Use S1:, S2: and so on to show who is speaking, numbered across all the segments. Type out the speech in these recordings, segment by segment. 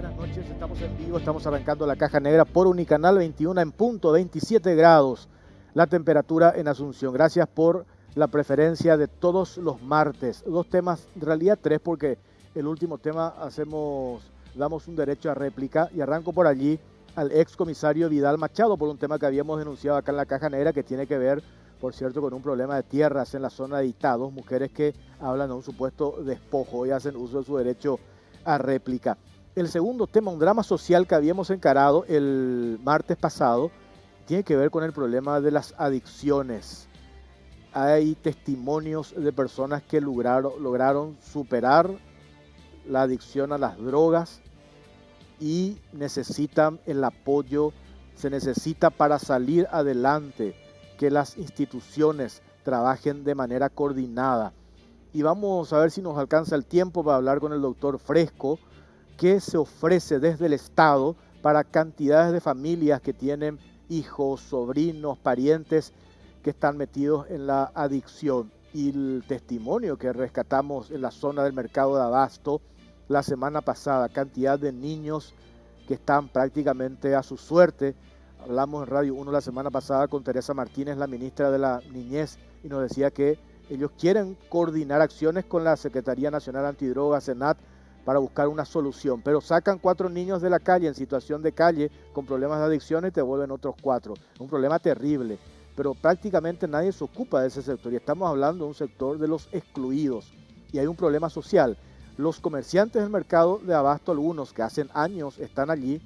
S1: buenas noches, estamos en vivo, estamos arrancando la Caja Negra por Unicanal 21 en punto, 27 grados la temperatura en Asunción. Gracias por la preferencia de todos los martes. Dos temas, en realidad tres, porque el último tema damos un derecho a réplica y arranco por allí al ex comisario Vidal Machado por un tema que habíamos denunciado acá en la Caja Negra que tiene que ver, por cierto, con un problema de tierras en la zona de Itá, dos mujeres que hablan de un supuesto despojo y hacen uso de su derecho a réplica. El segundo tema, un drama social que habíamos encarado el martes pasado, tiene que ver con el problema de las adicciones. Hay testimonios de personas que lograron superar la adicción a las drogas y necesitan el apoyo, se necesita para salir adelante que las instituciones trabajen de manera coordinada. Y vamos a ver si nos alcanza el tiempo para hablar con el doctor Fresco, que se ofrece desde el Estado para cantidades de familias que tienen hijos, sobrinos, parientes que están metidos en la adicción. Y el testimonio que rescatamos en la zona del mercado de Abasto la semana pasada, cantidad de niños que están prácticamente a su suerte. Hablamos en Radio 1 la semana pasada con Teresa Martínez, la ministra de la Niñez, y nos decía que ellos quieren coordinar acciones con la Secretaría Nacional Antidrogas, SENAT, para buscar una solución, pero sacan 4 niños de la calle en situación de calle con problemas de adicción y te vuelven otros 4. Un problema terrible, pero prácticamente nadie se ocupa de ese sector y estamos hablando de un sector de los excluidos y hay un problema social. Los comerciantes del mercado de Abasto, algunos que hacen años están allí,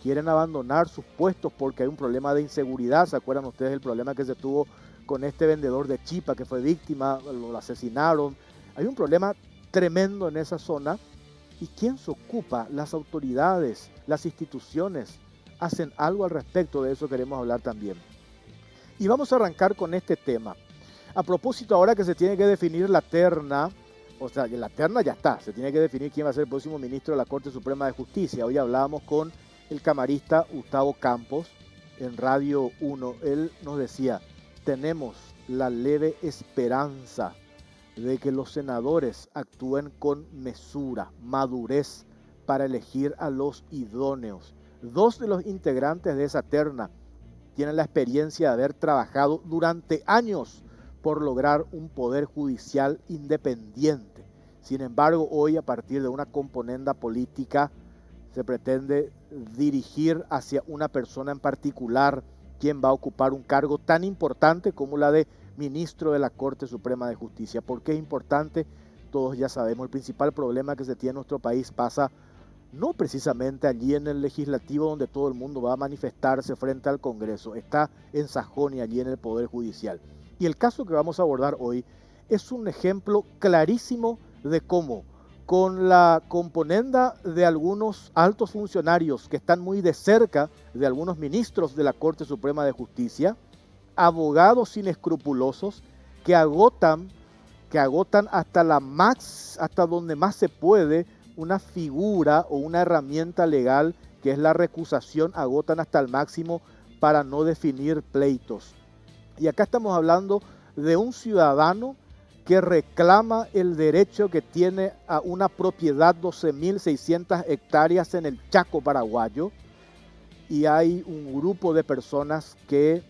S1: quieren abandonar sus puestos porque hay un problema de inseguridad. ¿Se acuerdan ustedes del problema que se tuvo con este vendedor de chipa que fue víctima, lo asesinaron? Hay un problema tremendo en esa zona. ¿Y quién se ocupa? Las autoridades, las instituciones hacen algo al respecto. De eso queremos hablar también. Y vamos a arrancar con este tema. A propósito, ahora que se tiene que definir la terna, o sea, la terna ya está, se tiene que definir quién va a ser el próximo ministro de la Corte Suprema de Justicia. Hoy hablábamos con el camarista Gustavo Campos en Radio 1. Él nos decía, tenemos la leve esperanza de que los senadores actúen con mesura, madurez para elegir a los idóneos. 2 de los integrantes de esa terna tienen la experiencia de haber trabajado durante años por lograr un poder judicial independiente. Sin embargo, hoy, a partir de una componenda política, se pretende dirigir hacia una persona en particular, quien va a ocupar un cargo tan importante como la de ministro de la Corte Suprema de Justicia. ¿Por qué es importante? Todos ya sabemos, el principal problema que se tiene en nuestro país pasa no precisamente allí en el legislativo donde todo el mundo va a manifestarse frente al Congreso, está en Sajonia, allí en el Poder Judicial. Y el caso que vamos a abordar hoy es un ejemplo clarísimo de cómo, con la componenda de algunos altos funcionarios que están muy de cerca de algunos ministros de la Corte Suprema de Justicia, abogados inescrupulosos que agotan hasta donde más se puede una figura o una herramienta legal que es la recusación, agotan hasta el máximo para no definir pleitos. Y acá estamos hablando de un ciudadano que reclama el derecho que tiene a una propiedad 12.600 hectáreas en el Chaco paraguayo, y hay un grupo de personas que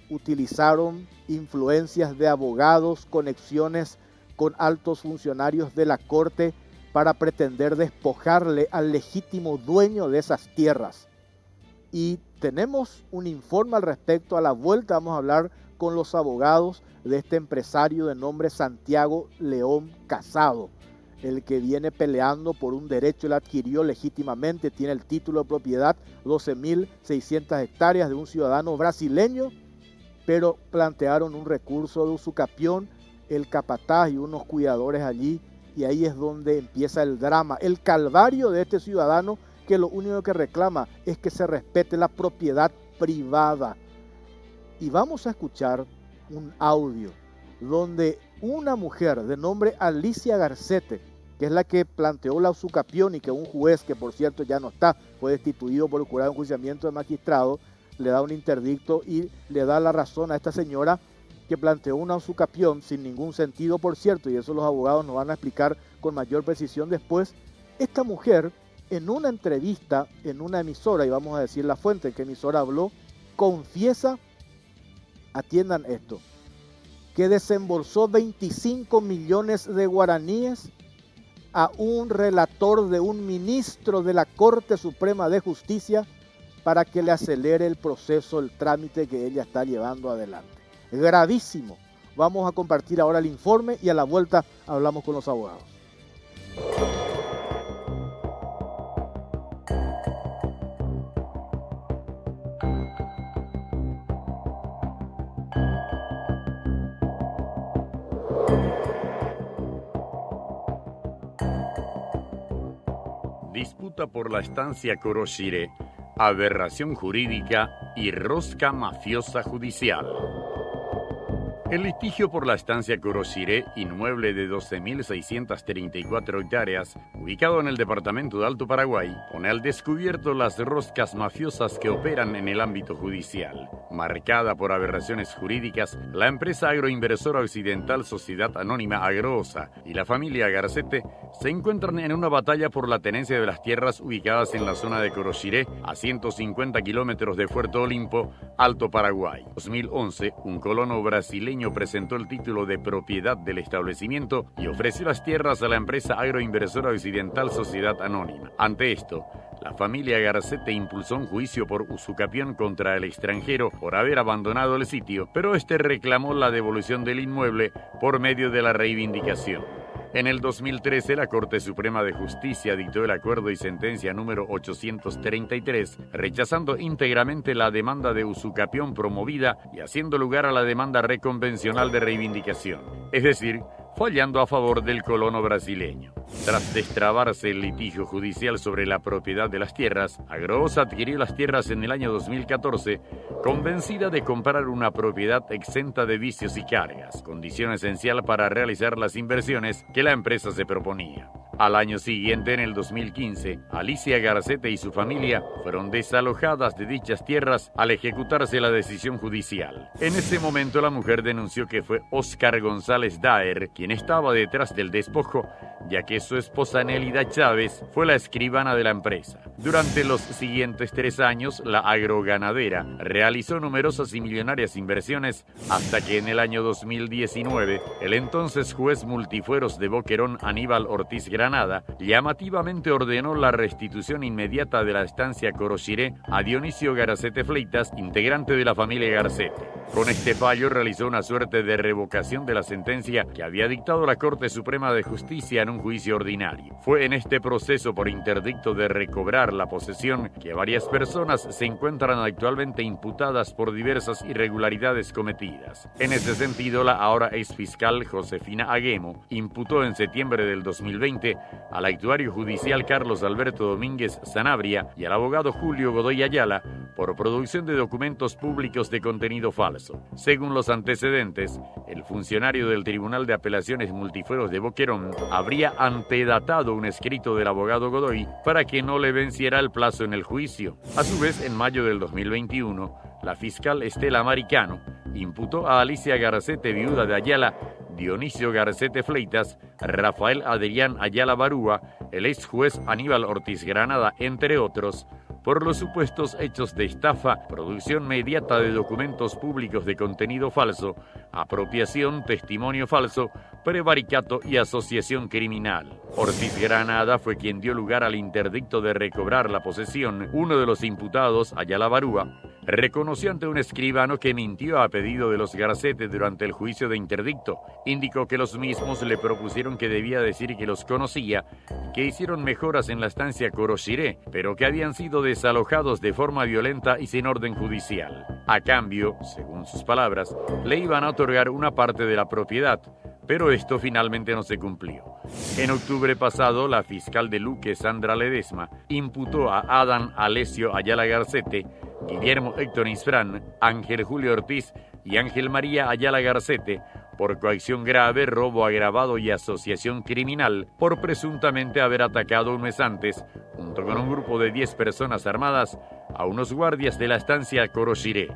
S1: utilizaron influencias de abogados, conexiones con altos funcionarios de la Corte para pretender despojarle al legítimo dueño de esas tierras. Y tenemos un informe al respecto. A la vuelta vamos a hablar con los abogados de este empresario de nombre Santiago León Casado, el que viene peleando por un derecho, él adquirió legítimamente, tiene el título de propiedad, 12.600 hectáreas de un ciudadano brasileño, pero plantearon un recurso de usucapión, el capataz y unos cuidadores allí, y ahí es donde empieza el drama, el calvario de este ciudadano que lo único que reclama es que se respete la propiedad privada. Y vamos a escuchar un audio donde una mujer de nombre Alicia Garcete, que es la que planteó la usucapión y que un juez, que por cierto ya no está, fue destituido por el jurado de enjuiciamiento de magistrado, le da un interdicto y le da la razón a esta señora que planteó una usucapión sin ningún sentido, por cierto, y eso los abogados nos van a explicar con mayor precisión después. Esta mujer en una entrevista en una emisora, y vamos a decir la fuente en que emisora habló, confiesa, atiendan esto, que desembolsó 25 millones de guaraníes a un relator de un ministro de la Corte Suprema de Justicia para que le acelere el proceso, el trámite que ella está llevando adelante. Gravísimo. Vamos a compartir ahora el informe y a la vuelta hablamos con los abogados.
S2: Disputa por la estancia Coroshire, aberración jurídica y rosca mafiosa judicial. El litigio por la estancia Coroshire, inmueble de 12.634 hectáreas, ubicado en el departamento de Alto Paraguay, pone al descubierto las roscas mafiosas que operan en el ámbito judicial. Marcada por aberraciones jurídicas, la empresa agroinversora occidental Sociedad Anónima Agroosa y la familia Garcete se encuentran en una batalla por la tenencia de las tierras ubicadas en la zona de Coroshire, a 150 kilómetros de Puerto Olimpo, Alto Paraguay. En 2011, un colono brasileño presentó el título de propiedad del establecimiento y ofreció las tierras a la empresa agroinversora occidental Sociedad Anónima. Ante esto, la familia Garcete impulsó un juicio por usucapión contra el extranjero por haber abandonado el sitio, pero este reclamó la devolución del inmueble por medio de la reivindicación. En el 2013, la Corte Suprema de Justicia dictó el acuerdo y sentencia número 833, rechazando íntegramente la demanda de usucapión promovida y haciendo lugar a la demanda reconvencional de reivindicación, es decir, fallando a favor del colono brasileño. Tras destrabarse el litigio judicial sobre la propiedad de las tierras, Agroosa adquirió las tierras en el año 2014, convencida de comprar una propiedad exenta de vicios y cargas, condición esencial para realizar las inversiones que la empresa se proponía. Al año siguiente, en el 2015, Alicia Garcete y su familia fueron desalojadas de dichas tierras al ejecutarse la decisión judicial. En ese momento, la mujer denunció que fue Óscar González Daer quien estaba detrás del despojo, ya que su esposa Nélida Chávez fue la escribana de la empresa. Durante los siguientes 3 años, la agroganadera realizó numerosas y millonarias inversiones hasta que en el año 2019, el entonces juez multifueros de Boquerón, Aníbal Ortiz Granada, llamativamente ordenó la restitución inmediata de la estancia Coroshire a Dionisio Garcete Fleitas, integrante de la familia Garcete. Con este fallo realizó una suerte de revocación de la sentencia que había dictado la Corte Suprema de Justicia en un juicio ordinario. Fue en este proceso por interdicto de recobrar la posesión que varias personas se encuentran actualmente imputadas por diversas irregularidades cometidas. En ese sentido, la ahora exfiscal Josefina Aguemo imputó en septiembre del 2020 al actuario judicial Carlos Alberto Domínguez Sanabria y al abogado Julio Godoy Ayala por producción de documentos públicos de contenido falso. Según los antecedentes, el funcionario del Tribunal de Apelaciones Multifueros de Boquerón habría antedatado un escrito del abogado Godoy para que no le venciera el plazo en el juicio. A su vez, en mayo del 2021, la fiscal Estela Maricano imputó a Alicia Garcete, viuda de Ayala, Dionisio Garcete Fleitas, Rafael Adrián Ayala Barúa, el ex juez Aníbal Ortiz Granada, entre otros, por los supuestos hechos de estafa, producción mediata de documentos públicos de contenido falso, apropiación, testimonio falso, prevaricato y asociación criminal. Ortiz Granada fue quien dio lugar al interdicto de recobrar la posesión. Uno de los imputados, Ayala Barúa, reconoció ante un escribano que mintió a pedido de los Garcete durante el juicio de interdicto. Indicó que los mismos le propusieron que debía decir que los conocía, que hicieron mejoras en la estancia Coroshire, pero que habían sido desalojados de forma violenta y sin orden judicial. A cambio, según sus palabras, le iban a otorgar una parte de la propiedad, pero esto finalmente no se cumplió. En octubre pasado, la fiscal de Luque, Sandra Ledesma, imputó a Adán Alessio Ayala Garcete, Guillermo Héctor Isfrán, Ángel Julio Ortiz y Ángel María Ayala Garcete por coacción grave, robo agravado y asociación criminal por presuntamente haber atacado un mes antes, junto con un grupo de 10 personas armadas, a unos guardias de la estancia Coroshire.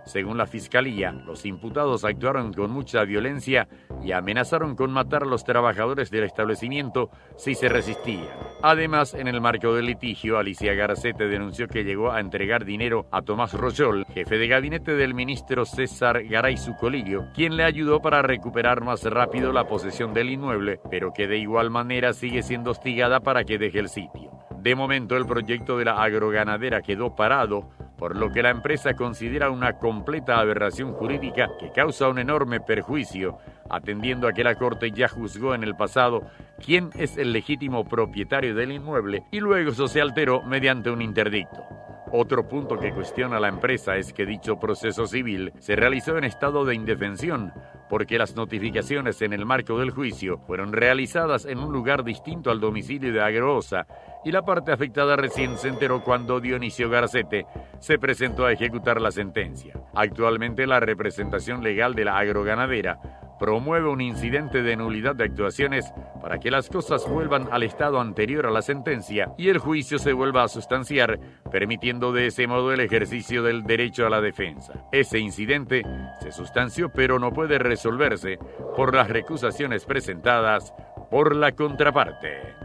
S2: Según la fiscalía, los imputados actuaron con mucha violencia y amenazaron con matar a los trabajadores del establecimiento si se resistían. Además, en el marco del litigio, Alicia Garcete denunció que llegó a entregar dinero a Tomás Royol, jefe de gabinete del ministro César Garayzu Colidio, quien le ayudó para recuperar más rápido la posesión del inmueble, pero que de igual manera sigue siendo hostigada para que deje el sitio. De momento, el proyecto de la agroganadera quedó parado, por lo que la empresa considera una completa aberración jurídica que causa un enorme perjuicio, atendiendo a que la Corte ya juzgó en el pasado quién es el legítimo propietario del inmueble y luego eso se alteró mediante un interdicto. Otro punto que cuestiona la empresa es que dicho proceso civil se realizó en estado de indefensión, porque las notificaciones en el marco del juicio fueron realizadas en un lugar distinto al domicilio de Agroosa, y la parte afectada recién se enteró cuando Dionisio Garcete se presentó a ejecutar la sentencia. Actualmente la representación legal de la agroganadera promueve un incidente de nulidad de actuaciones para que las cosas vuelvan al estado anterior a la sentencia y el juicio se vuelva a sustanciar, permitiendo de ese modo el ejercicio del derecho a la defensa. Ese incidente se sustanció pero no puede resolverse por las recusaciones presentadas por la contraparte.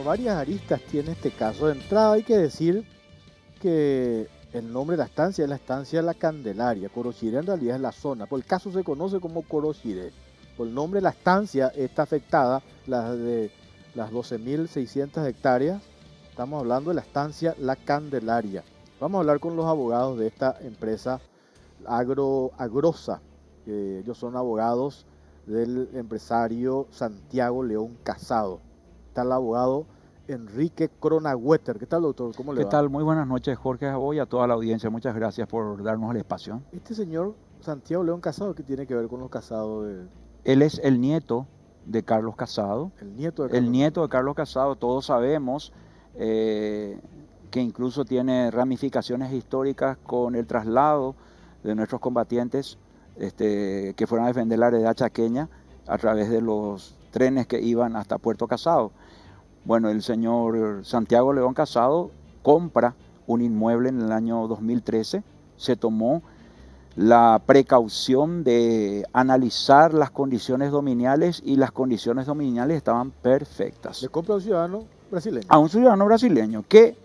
S1: Varias aristas tiene este caso. De entrada hay que decir que el nombre de la estancia es la estancia La Candelaria. Corochiré en realidad es la zona, por el caso se conoce como Corochiré. Por el nombre de la estancia está afectada, las de las 12.600 hectáreas. Estamos hablando de la estancia La Candelaria. Vamos a hablar con los abogados de esta empresa Agrosa. Ellos son abogados del empresario Santiago León Casado. Está el abogado Enrique Cronagüeter. ¿Qué tal, doctor? ¿Cómo le va?
S3: ¿Qué tal? Muy buenas noches, Jorge Jabó, y a toda la audiencia. Muchas gracias por darnos el espacio.
S1: Este señor Santiago León Casado, ¿qué tiene que ver con los Casados?
S3: Él es el nieto de Carlos Casado.
S1: El nieto de Carlos.
S3: El nieto de Carlos Casado. Todos sabemos que incluso tiene ramificaciones históricas con el traslado de nuestros combatientes que fueron a defender la heredad chaqueña a través de los trenes que iban hasta Puerto Casado. Bueno, el señor Santiago León Casado compra un inmueble en el año 2013, se tomó la precaución de analizar las condiciones dominiales y las condiciones dominiales estaban perfectas.
S1: Le compra a un ciudadano brasileño.
S3: A un ciudadano brasileño que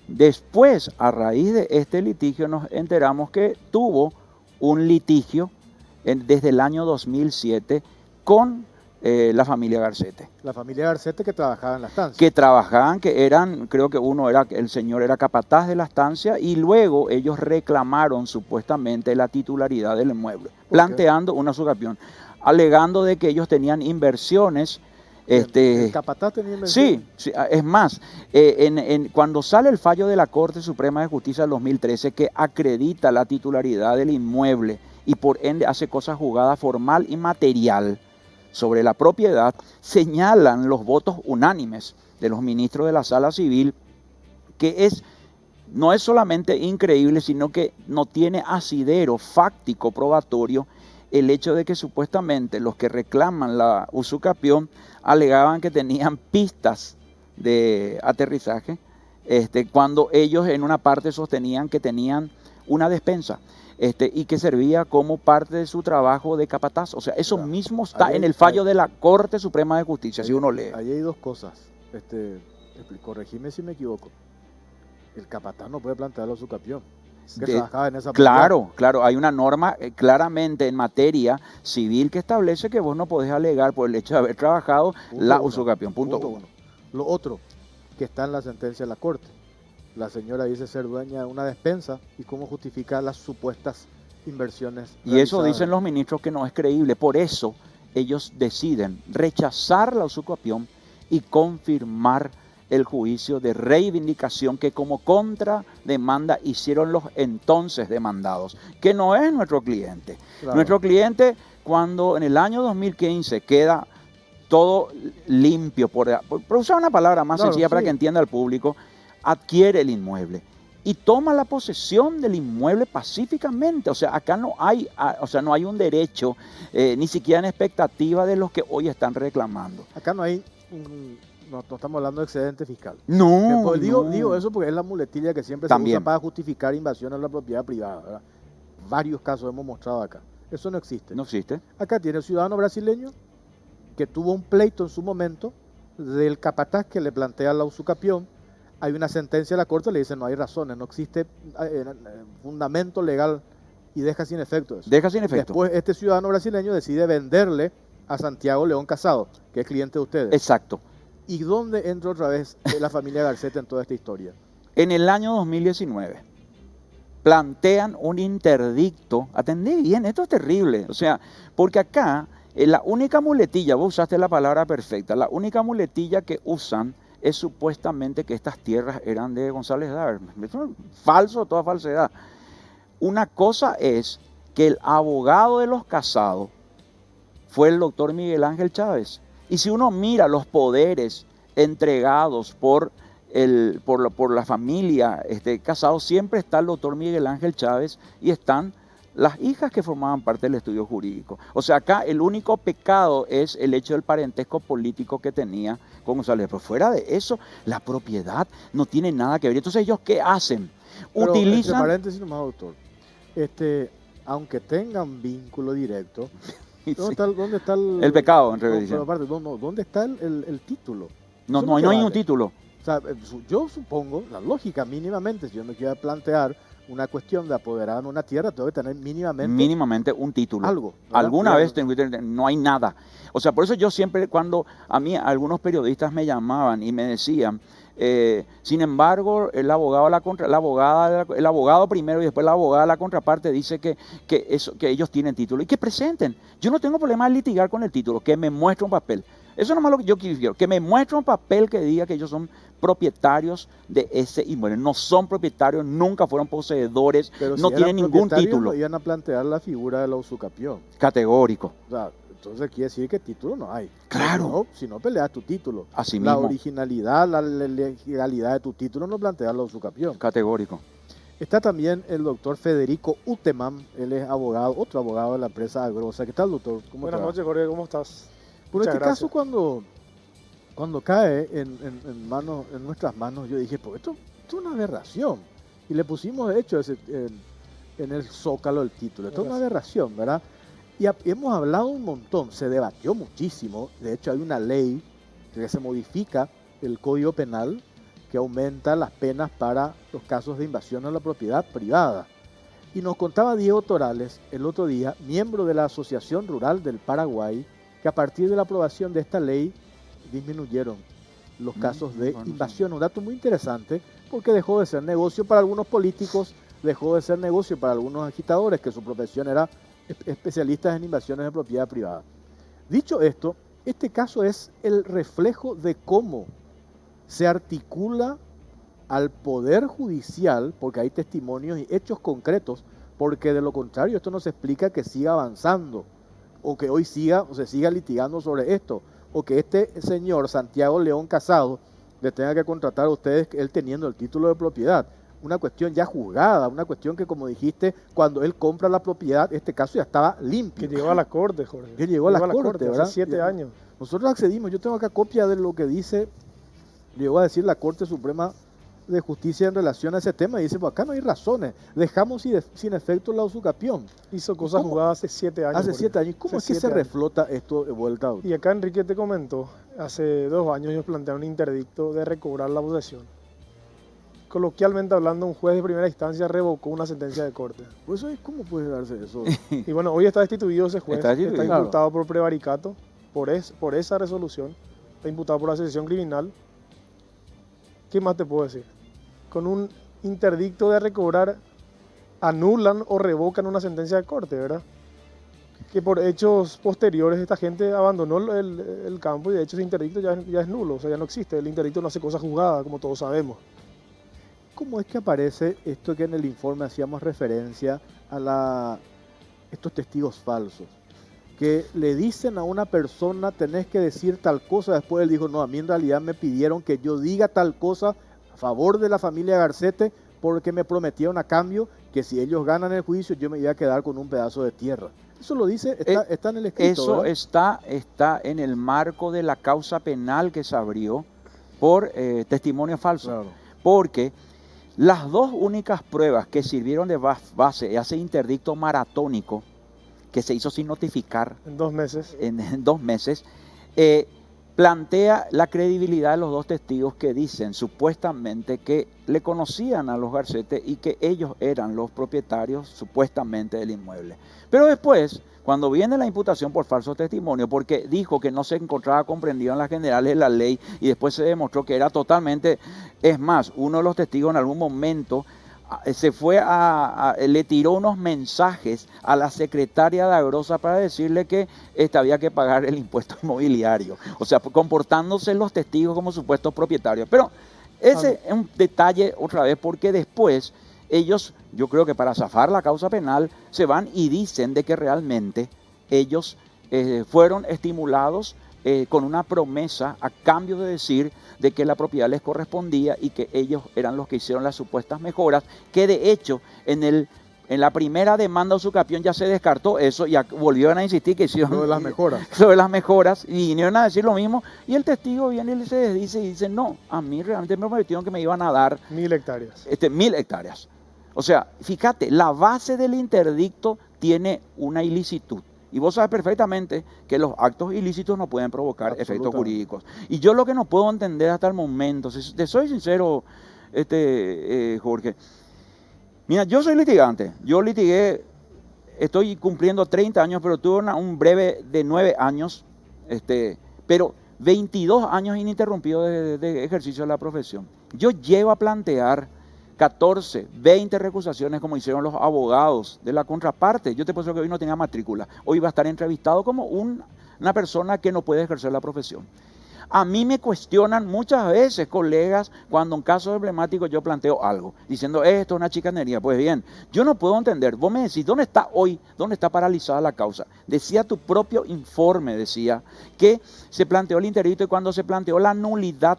S3: después, a raíz de este litigio, nos enteramos que tuvo un litigio desde el año 2007 con la familia Garcete.
S1: La familia Garcete que trabajaba en la estancia.
S3: Que trabajaban, que eran, creo que el señor era capataz de la estancia y luego ellos reclamaron supuestamente la titularidad del inmueble, planteando una usurpación, alegando de que ellos tenían inversiones.
S1: ¿El capataz tenía inversiones?
S3: Sí, es más, cuando sale el fallo de la Corte Suprema de Justicia del 2013 que acredita la titularidad del inmueble y por ende hace cosa juzgada formal y material sobre la propiedad, señalan los votos unánimes de los ministros de la Sala Civil que no es solamente increíble, sino que no tiene asidero fáctico probatorio el hecho de que supuestamente los que reclaman la usucapión alegaban que tenían pistas de aterrizaje, cuando ellos en una parte sostenían que tenían una despensa. Y que servía como parte de su trabajo de capataz. O sea, eso mismo está en el fallo de la Corte Suprema de Justicia, si uno lee.
S1: Ahí hay dos cosas. Corregime si me equivoco. El capataz no puede plantearlo a su capión. Trabajaba en esa
S3: claro, hay una norma claramente en materia civil que establece que vos no podés alegar por el hecho de haber trabajado la usucapión. Punto uno.
S1: Lo otro, que está en la sentencia de la Corte. La señora dice ser dueña de una despensa y cómo justifica las supuestas inversiones realizadas.
S3: Y eso dicen los ministros que no es creíble. Por eso ellos deciden rechazar la usucapión y confirmar el juicio de reivindicación que como contrademanda hicieron los entonces demandados, que no es nuestro cliente. Claro. Nuestro cliente, cuando en el año 2015 queda todo limpio, por usar una palabra más sencilla para que entienda el público, adquiere el inmueble y toma la posesión del inmueble pacíficamente. O sea, acá no hay, no hay un derecho, ni siquiera en expectativa de los que hoy están reclamando.
S1: Acá no hay, no estamos hablando de excedente fiscal.
S3: No,
S1: Pues
S3: no.
S1: digo eso porque es la muletilla que siempre
S3: También
S1: se usa para justificar invasiones a la propiedad privada, ¿verdad? Varios casos hemos mostrado acá. Eso no existe.
S3: No existe.
S1: Acá tiene el ciudadano brasileño que tuvo un pleito en su momento del capataz que le plantea la usucapión. Hay una sentencia de la corte, le dice no hay razones, no existe fundamento legal y deja sin efecto eso.
S3: Deja sin efecto.
S1: Después este ciudadano brasileño decide venderle a Santiago León Casado, que es cliente de ustedes.
S3: Exacto.
S1: ¿Y dónde entra otra vez la familia Garceta en toda esta historia?
S3: En el año 2019 plantean un interdicto, atendé bien, esto es terrible, o sea, porque acá la única muletilla, vos usaste la palabra perfecta, la única muletilla que usan es supuestamente que estas tierras eran de González Dar. Eso es falso, toda falsedad. Una cosa es que el abogado de los Casados fue el doctor Miguel Ángel Chávez. Y si uno mira los poderes entregados por la familia Casado, siempre está el doctor Miguel Ángel Chávez y están las hijas que formaban parte del estudio jurídico. O sea, acá el único pecado es el hecho del parentesco político que tenía con González. Pero fuera de eso, la propiedad no tiene nada que ver. Entonces, ¿ellos qué hacen?
S1: Pero,
S3: Utilizan...
S1: entre paréntesis nomás, doctor. Aunque tengan vínculo directo, ¿dónde está el
S3: pecado, en
S1: no,
S3: realidad?
S1: pero aparte, ¿dónde está el título?
S3: No,
S1: Eso
S3: no,
S1: que
S3: no hay
S1: vale.
S3: un título.
S1: O sea, yo supongo, la lógica mínimamente, si yo me quiero plantear una cuestión de apoderar en una tierra, tengo que tener mínimamente
S3: un título.
S1: algo, ¿verdad?
S3: Alguna vez no hay nada. O sea, por eso yo siempre, cuando a mí algunos periodistas me llamaban y me decían, sin embargo, el abogado primero y después la abogada de la contraparte dice que ellos tienen título y que presenten. Yo no tengo problema en litigar con el título, que me muestre un papel. Eso es nomás lo que yo quiero, que me muestre un papel que diga que ellos son propietarios de ese inmueble. No son propietarios, nunca fueron poseedores,
S1: Pero
S3: no
S1: si
S3: tienen
S1: eran
S3: ningún
S1: propietarios,
S3: título.
S1: no iban a plantear la figura de la usucapión.
S3: Categórico.
S1: O sea, entonces quiere decir que título no hay.
S3: Claro.
S1: Si no peleas tu título.
S3: Así
S1: la
S3: mismo.
S1: originalidad, la legalidad de tu título no planteas la usucapión.
S3: Categórico.
S1: Está también el doctor Federico Uteman, él es abogado, otro abogado de la empresa Agrosa. ¿Qué tal, doctor?
S4: Buenas noches, Jorge, ¿cómo estás?
S1: Por
S4: Muchas
S1: este
S4: gracias.
S1: caso, cuando cae en nuestras manos, yo dije, pues esto es una aberración. Y le pusimos, de hecho, en el zócalo el título. Esto es una aberración, ¿verdad? Y hemos hablado un montón, se debatió muchísimo. De hecho, hay una ley que se modifica el Código Penal que aumenta las penas para los casos de invasión a la propiedad privada. Y nos contaba Diego Torales el otro día, miembro de la Asociación Rural del Paraguay, que a partir de la aprobación de esta ley disminuyeron los casos de invasión. Un dato muy interesante porque dejó de ser negocio para algunos políticos, dejó de ser negocio para algunos agitadores que su profesión era especialistas en invasiones de propiedad privada. Dicho esto, este caso es el reflejo de cómo se articula al Poder Judicial, porque hay testimonios y hechos concretos, porque de lo contrario esto no se explica que siga avanzando, o que hoy se siga litigando sobre esto, o que este señor Santiago León Casado le tenga que contratar a ustedes él teniendo el título de propiedad. Una cuestión ya juzgada, una cuestión que, como dijiste, cuando él compra la propiedad, este caso ya estaba limpio.
S4: Que llegó a la corte, Jorge.
S1: Que llegó a la corte, ¿verdad?
S4: Hace 7 años.
S1: Nosotros accedimos, yo tengo acá copia de lo que llegó a decir la Corte Suprema de Justicia en relación a ese tema, y dice, pues acá no hay razones, dejamos sin efecto la usucapión.
S4: Hizo cosas jugadas hace 7 años.
S1: Hace 7 años. ¿Cómo es que se reflota esto de vuelta?
S4: Y acá Enrique te comentó, hace 2 años ellos plantearon un interdicto de recobrar la posesión. Coloquialmente hablando, un juez de primera instancia revocó una sentencia de corte.
S1: Pues ¿cómo puede darse eso?
S4: Y bueno, hoy está destituido ese juez,
S3: Está
S4: imputado por prevaricato, por esa resolución, está imputado por asociación criminal. ¿Qué más te puedo decir? Con un interdicto de recobrar, anulan o revocan una sentencia de corte, ¿verdad? Que por hechos posteriores esta gente abandonó el campo y de hecho ese interdicto ya es nulo, o sea, ya no existe. El interdicto no hace cosas juzgadas, como todos sabemos.
S1: ¿Cómo es que aparece esto que en el informe hacíamos referencia a estos testigos falsos? Que le dicen a una persona, tenés que decir tal cosa, después él dijo, no, a mí en realidad me pidieron que yo diga tal cosa a favor de la familia Garcete porque me prometieron a cambio que si ellos ganan el juicio yo me iba a quedar con un pedazo de tierra. Eso lo dice, está en el escrito.
S3: Eso
S1: ¿verdad?
S3: está en el marco de la causa penal que se abrió por testimonio falso.
S1: Claro.
S3: Porque las dos únicas pruebas que sirvieron de base a ese interdicto maratónico que se hizo sin notificar
S4: En 2 meses.
S3: en 2 meses, plantea la credibilidad de los dos testigos que dicen supuestamente que le conocían a los Garcete y que ellos eran los propietarios supuestamente del inmueble. Pero después, cuando viene la imputación por falso testimonio, porque dijo que no se encontraba comprendido en las generales de la ley y después se demostró que era totalmente, es más, uno de los testigos en algún momento se fue le tiró unos mensajes a la secretaria de Agrosa para decirle que había que pagar el impuesto inmobiliario, o sea, comportándose los testigos como supuestos propietarios. Pero ese es un detalle otra vez, porque después ellos, yo creo que para zafar la causa penal, se van y dicen de que realmente ellos fueron estimulados con una promesa a cambio de decir de que la propiedad les correspondía y que ellos eran los que hicieron las supuestas mejoras, que de hecho en la primera demanda de Usucapión ya se descartó eso y volvieron a insistir que hicieron
S1: Lo de las mejoras.
S3: Lo de las mejoras y vinieron a decir lo mismo y el testigo viene y se desdice y dice, no, a mí realmente me prometieron que me iban a dar
S4: 1000 hectáreas.
S3: 1000 hectáreas. O sea, fíjate, la base del interdicto tiene una ilicitud. Y vos sabes perfectamente que los actos ilícitos no pueden provocar efectos jurídicos. Y yo lo que no puedo entender hasta el momento, si te soy sincero, Jorge, mira, yo soy litigante, yo litigué, estoy cumpliendo 30 años, pero tuve un breve de 9 años, pero 22 años ininterrumpidos de ejercicio de la profesión. Yo llego a plantear 14, 20 recusaciones como hicieron los abogados de la contraparte. Yo te puedo decir que hoy no tenía matrícula. Hoy va a estar entrevistado como una persona que no puede ejercer la profesión. A mí me cuestionan muchas veces, colegas, cuando en casos emblemáticos yo planteo algo, diciendo, esto es una chicanería. Pues bien, yo no puedo entender. Vos me decís, ¿dónde está hoy? ¿Dónde está paralizada la causa? Decía tu propio informe, decía, que se planteó el interdicto y cuando se planteó la nulidad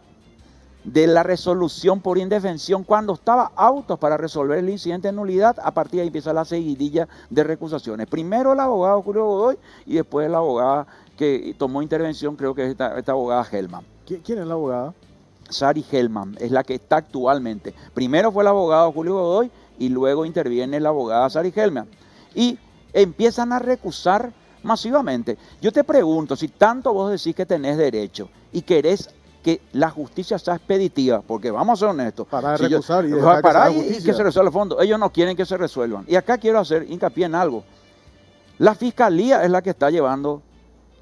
S3: de la resolución por indefensión, cuando estaba autos para resolver el incidente de nulidad, a partir de ahí empieza la seguidilla de recusaciones. Primero el abogado Julio Godoy y después la abogada que tomó intervención, creo que es esta abogada Hellman.
S1: ¿Quién es la abogada?
S3: Sari Hellman, es la que está actualmente. Primero fue el abogado Julio Godoy y luego interviene la abogada Sari Hellman. Y empiezan a recusar masivamente. Yo te pregunto, si tanto vos decís que tenés derecho y querés que la justicia sea expeditiva, porque vamos a ser honestos.
S1: Para recusar y
S3: dejar
S1: parar
S3: y que se resuelva el fondo. Ellos no quieren que se resuelvan. Y acá quiero hacer hincapié en algo. La fiscalía es la que está llevando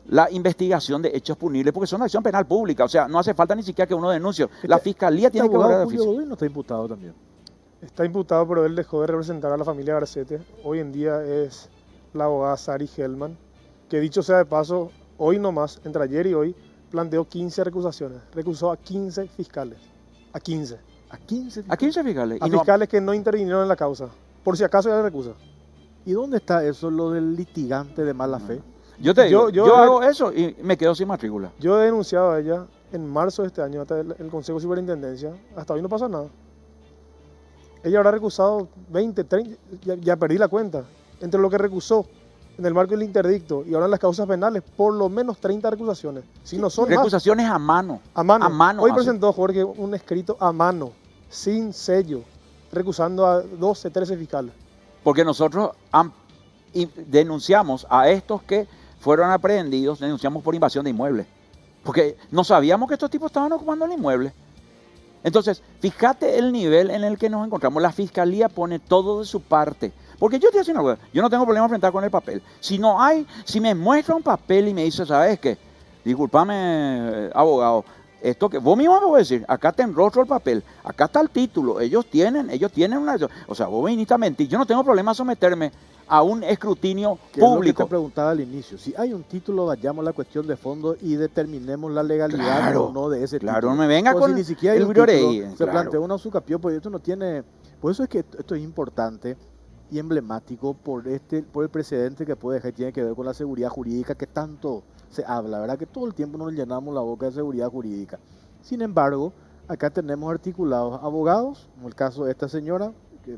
S3: la investigación de hechos punibles, porque son acción penal pública. O sea, no hace falta ni siquiera que uno denuncie. La fiscalía tiene que
S1: abogado
S3: ver
S1: Julio Godoy no está imputado también.
S4: Está imputado, pero él dejó de representar a la familia Garcete. Hoy en día es la abogada Sari Hellman, que dicho sea de paso, hoy nomás, entre ayer y hoy, planteó 15 recusaciones. Recusó a 15 fiscales. A 15.
S1: ¿A 15?
S3: A 15 fiscales.
S4: A fiscales que no intervinieron en la causa. Por si acaso ya le recusa.
S1: ¿Y dónde está eso, lo del litigante de mala fe?
S3: Yo te digo, yo hago eso y me quedo sin matrícula.
S4: Yo he denunciado a ella en marzo de este año ante el Consejo de Superintendencia. Hasta hoy no pasa nada. Ella habrá recusado 20, 30, ya perdí la cuenta. Entre lo que recusó en el marco del interdicto y ahora en las causas penales, por lo menos 30 recusaciones. Si no son
S3: recusaciones
S4: más.
S3: a mano.
S4: A mano.
S3: A mano
S4: Hoy
S3: hace.
S4: presentó Jorge un escrito a mano, sin sello, recusando a 12, 13 fiscales.
S3: Porque nosotros denunciamos a estos que fueron aprehendidos, denunciamos por invasión de inmuebles. Porque no sabíamos que estos tipos estaban ocupando el inmueble. Entonces, fíjate el nivel en el que nos encontramos. La fiscalía pone todo de su parte. Porque yo te digo una cosa, yo no tengo problema enfrentar con el papel. Si me muestra un papel y me dice, ¿sabes qué? Discúlpame, abogado, esto que vos mismo me voy a decir, acá te enrostro el papel, acá está el título, ellos tienen una... O sea, vos viniste a mentir, yo no tengo problema en someterme a un escrutinio
S1: Que es lo
S3: público.
S1: que te preguntaba al inicio. Si hay un título, vayamos a la cuestión de fondo y determinemos la legalidad o no de ese título.
S3: Claro, no me venga
S1: Pues
S3: con
S1: si ni siquiera hay
S3: el
S1: un título,
S3: brorey,
S1: se
S3: claro.
S1: planteó una usucapión, pues esto no tiene... Por eso es que esto es importante y emblemático por el precedente que puede dejar, tiene que ver con la seguridad jurídica que tanto se habla, ¿verdad? Que todo el tiempo nos llenamos la boca de seguridad jurídica. Sin embargo, acá tenemos articulados abogados, como el caso de esta señora,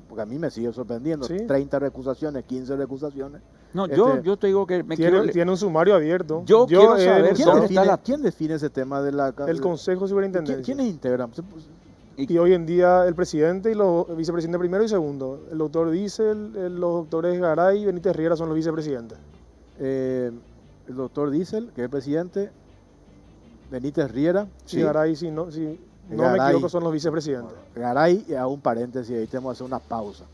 S1: porque a mí me sigue sorprendiendo,
S4: Sí.
S1: 30 recusaciones, 15 recusaciones.
S3: No,
S1: Este,
S3: yo te digo que
S4: Tiene un sumario abierto.
S3: Yo quiero saber
S1: ¿quién,
S3: ¿dónde
S1: define,
S3: está la-
S1: quién define ese tema de la...
S4: el Consejo de Superintendencia.
S1: ¿Quiénes integran?
S4: Y hoy en día el presidente y los vicepresidentes primero y segundo. El doctor Diesel, los doctores Garay y Benítez Riera son los vicepresidentes.
S1: El doctor Diesel, que es el presidente, Benítez Riera,
S4: Y Garay, si no me
S1: Garay.
S4: equivoco, son los vicepresidentes.
S1: Garay, y hago un paréntesis, ahí tenemos que hacer una pausa.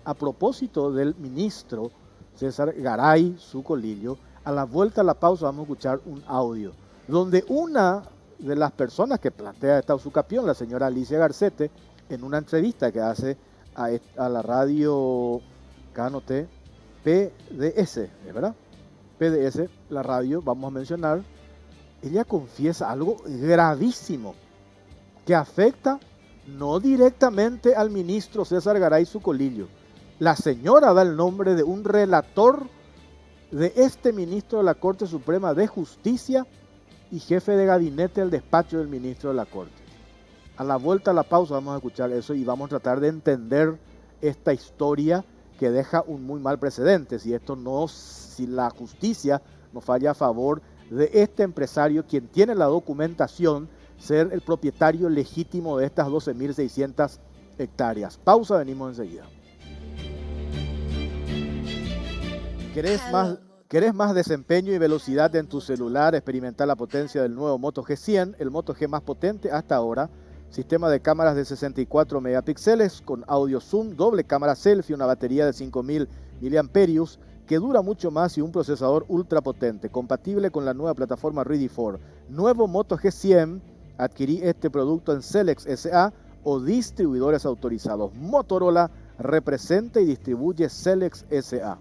S1: A propósito del ministro César Garay Zucolillo, a la vuelta a la pausa vamos a escuchar un audio, donde una de las personas que plantea esta usucapión, la señora Alicia Garcete, en una entrevista que hace a la radio, Canote, PDS, ¿verdad? PDS, la radio, vamos a mencionar, ella confiesa algo gravísimo que afecta no directamente al ministro César Garay Zucolillo. La señora da el nombre de un relator de este ministro de la Corte Suprema de Justicia y jefe de gabinete del despacho del ministro de la Corte. A la vuelta a la pausa vamos a escuchar eso y vamos a tratar de entender esta historia que deja un muy mal precedente. Si la justicia no falla a favor de este empresario, quien tiene la documentación, ser el propietario legítimo de estas 12.600 hectáreas. Pausa, venimos enseguida. ¿Querés más desempeño y velocidad en tu celular? Experimentar la potencia del nuevo Moto G100, el Moto G más potente hasta ahora. Sistema de cámaras de 64 megapíxeles con audio zoom, doble cámara selfie, una batería de 5000 miliamperios que dura mucho más y un procesador ultra potente, compatible con la nueva plataforma Ready for. Nuevo Moto G100, adquirí este producto en Celex S.A. o distribuidores autorizados. Motorola representa y distribuye Celex S.A.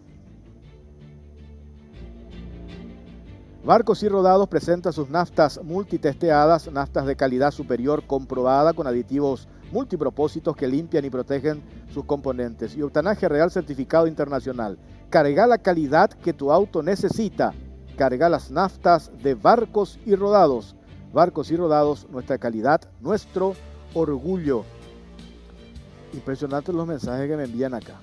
S1: Barcos y Rodados presenta sus naftas multitesteadas, naftas de calidad superior comprobada con aditivos multipropósitos que limpian y protegen sus componentes y octanaje real certificado internacional. Carga la calidad que tu auto necesita. Carga las naftas de Barcos y Rodados. Barcos y Rodados, nuestra calidad, nuestro orgullo. Impresionantes los mensajes que me envían acá.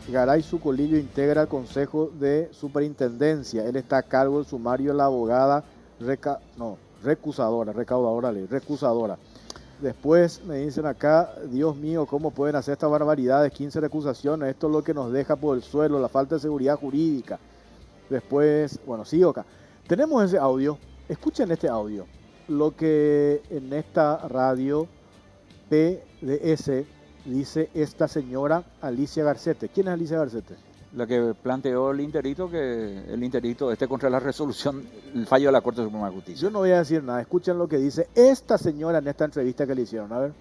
S1: Garay Zucolillo integra el Consejo de Superintendencia. Él está a cargo del sumario de la abogada recusadora. Después me dicen acá, Dios mío, ¿cómo pueden hacer estas barbaridades? 15 recusaciones, esto es lo que nos deja por el suelo, la falta de seguridad jurídica. Después, bueno, sigo acá. Tenemos ese audio, escuchen este audio, lo que en esta radio PDS dice esta señora Alicia Garcete. ¿Quién es Alicia Garcete?
S3: La que planteó el interdicto contra la resolución, el fallo de la Corte Suprema de Justicia.
S1: Yo no voy a decir nada, escuchen lo que dice esta señora en esta entrevista que le hicieron, a ver.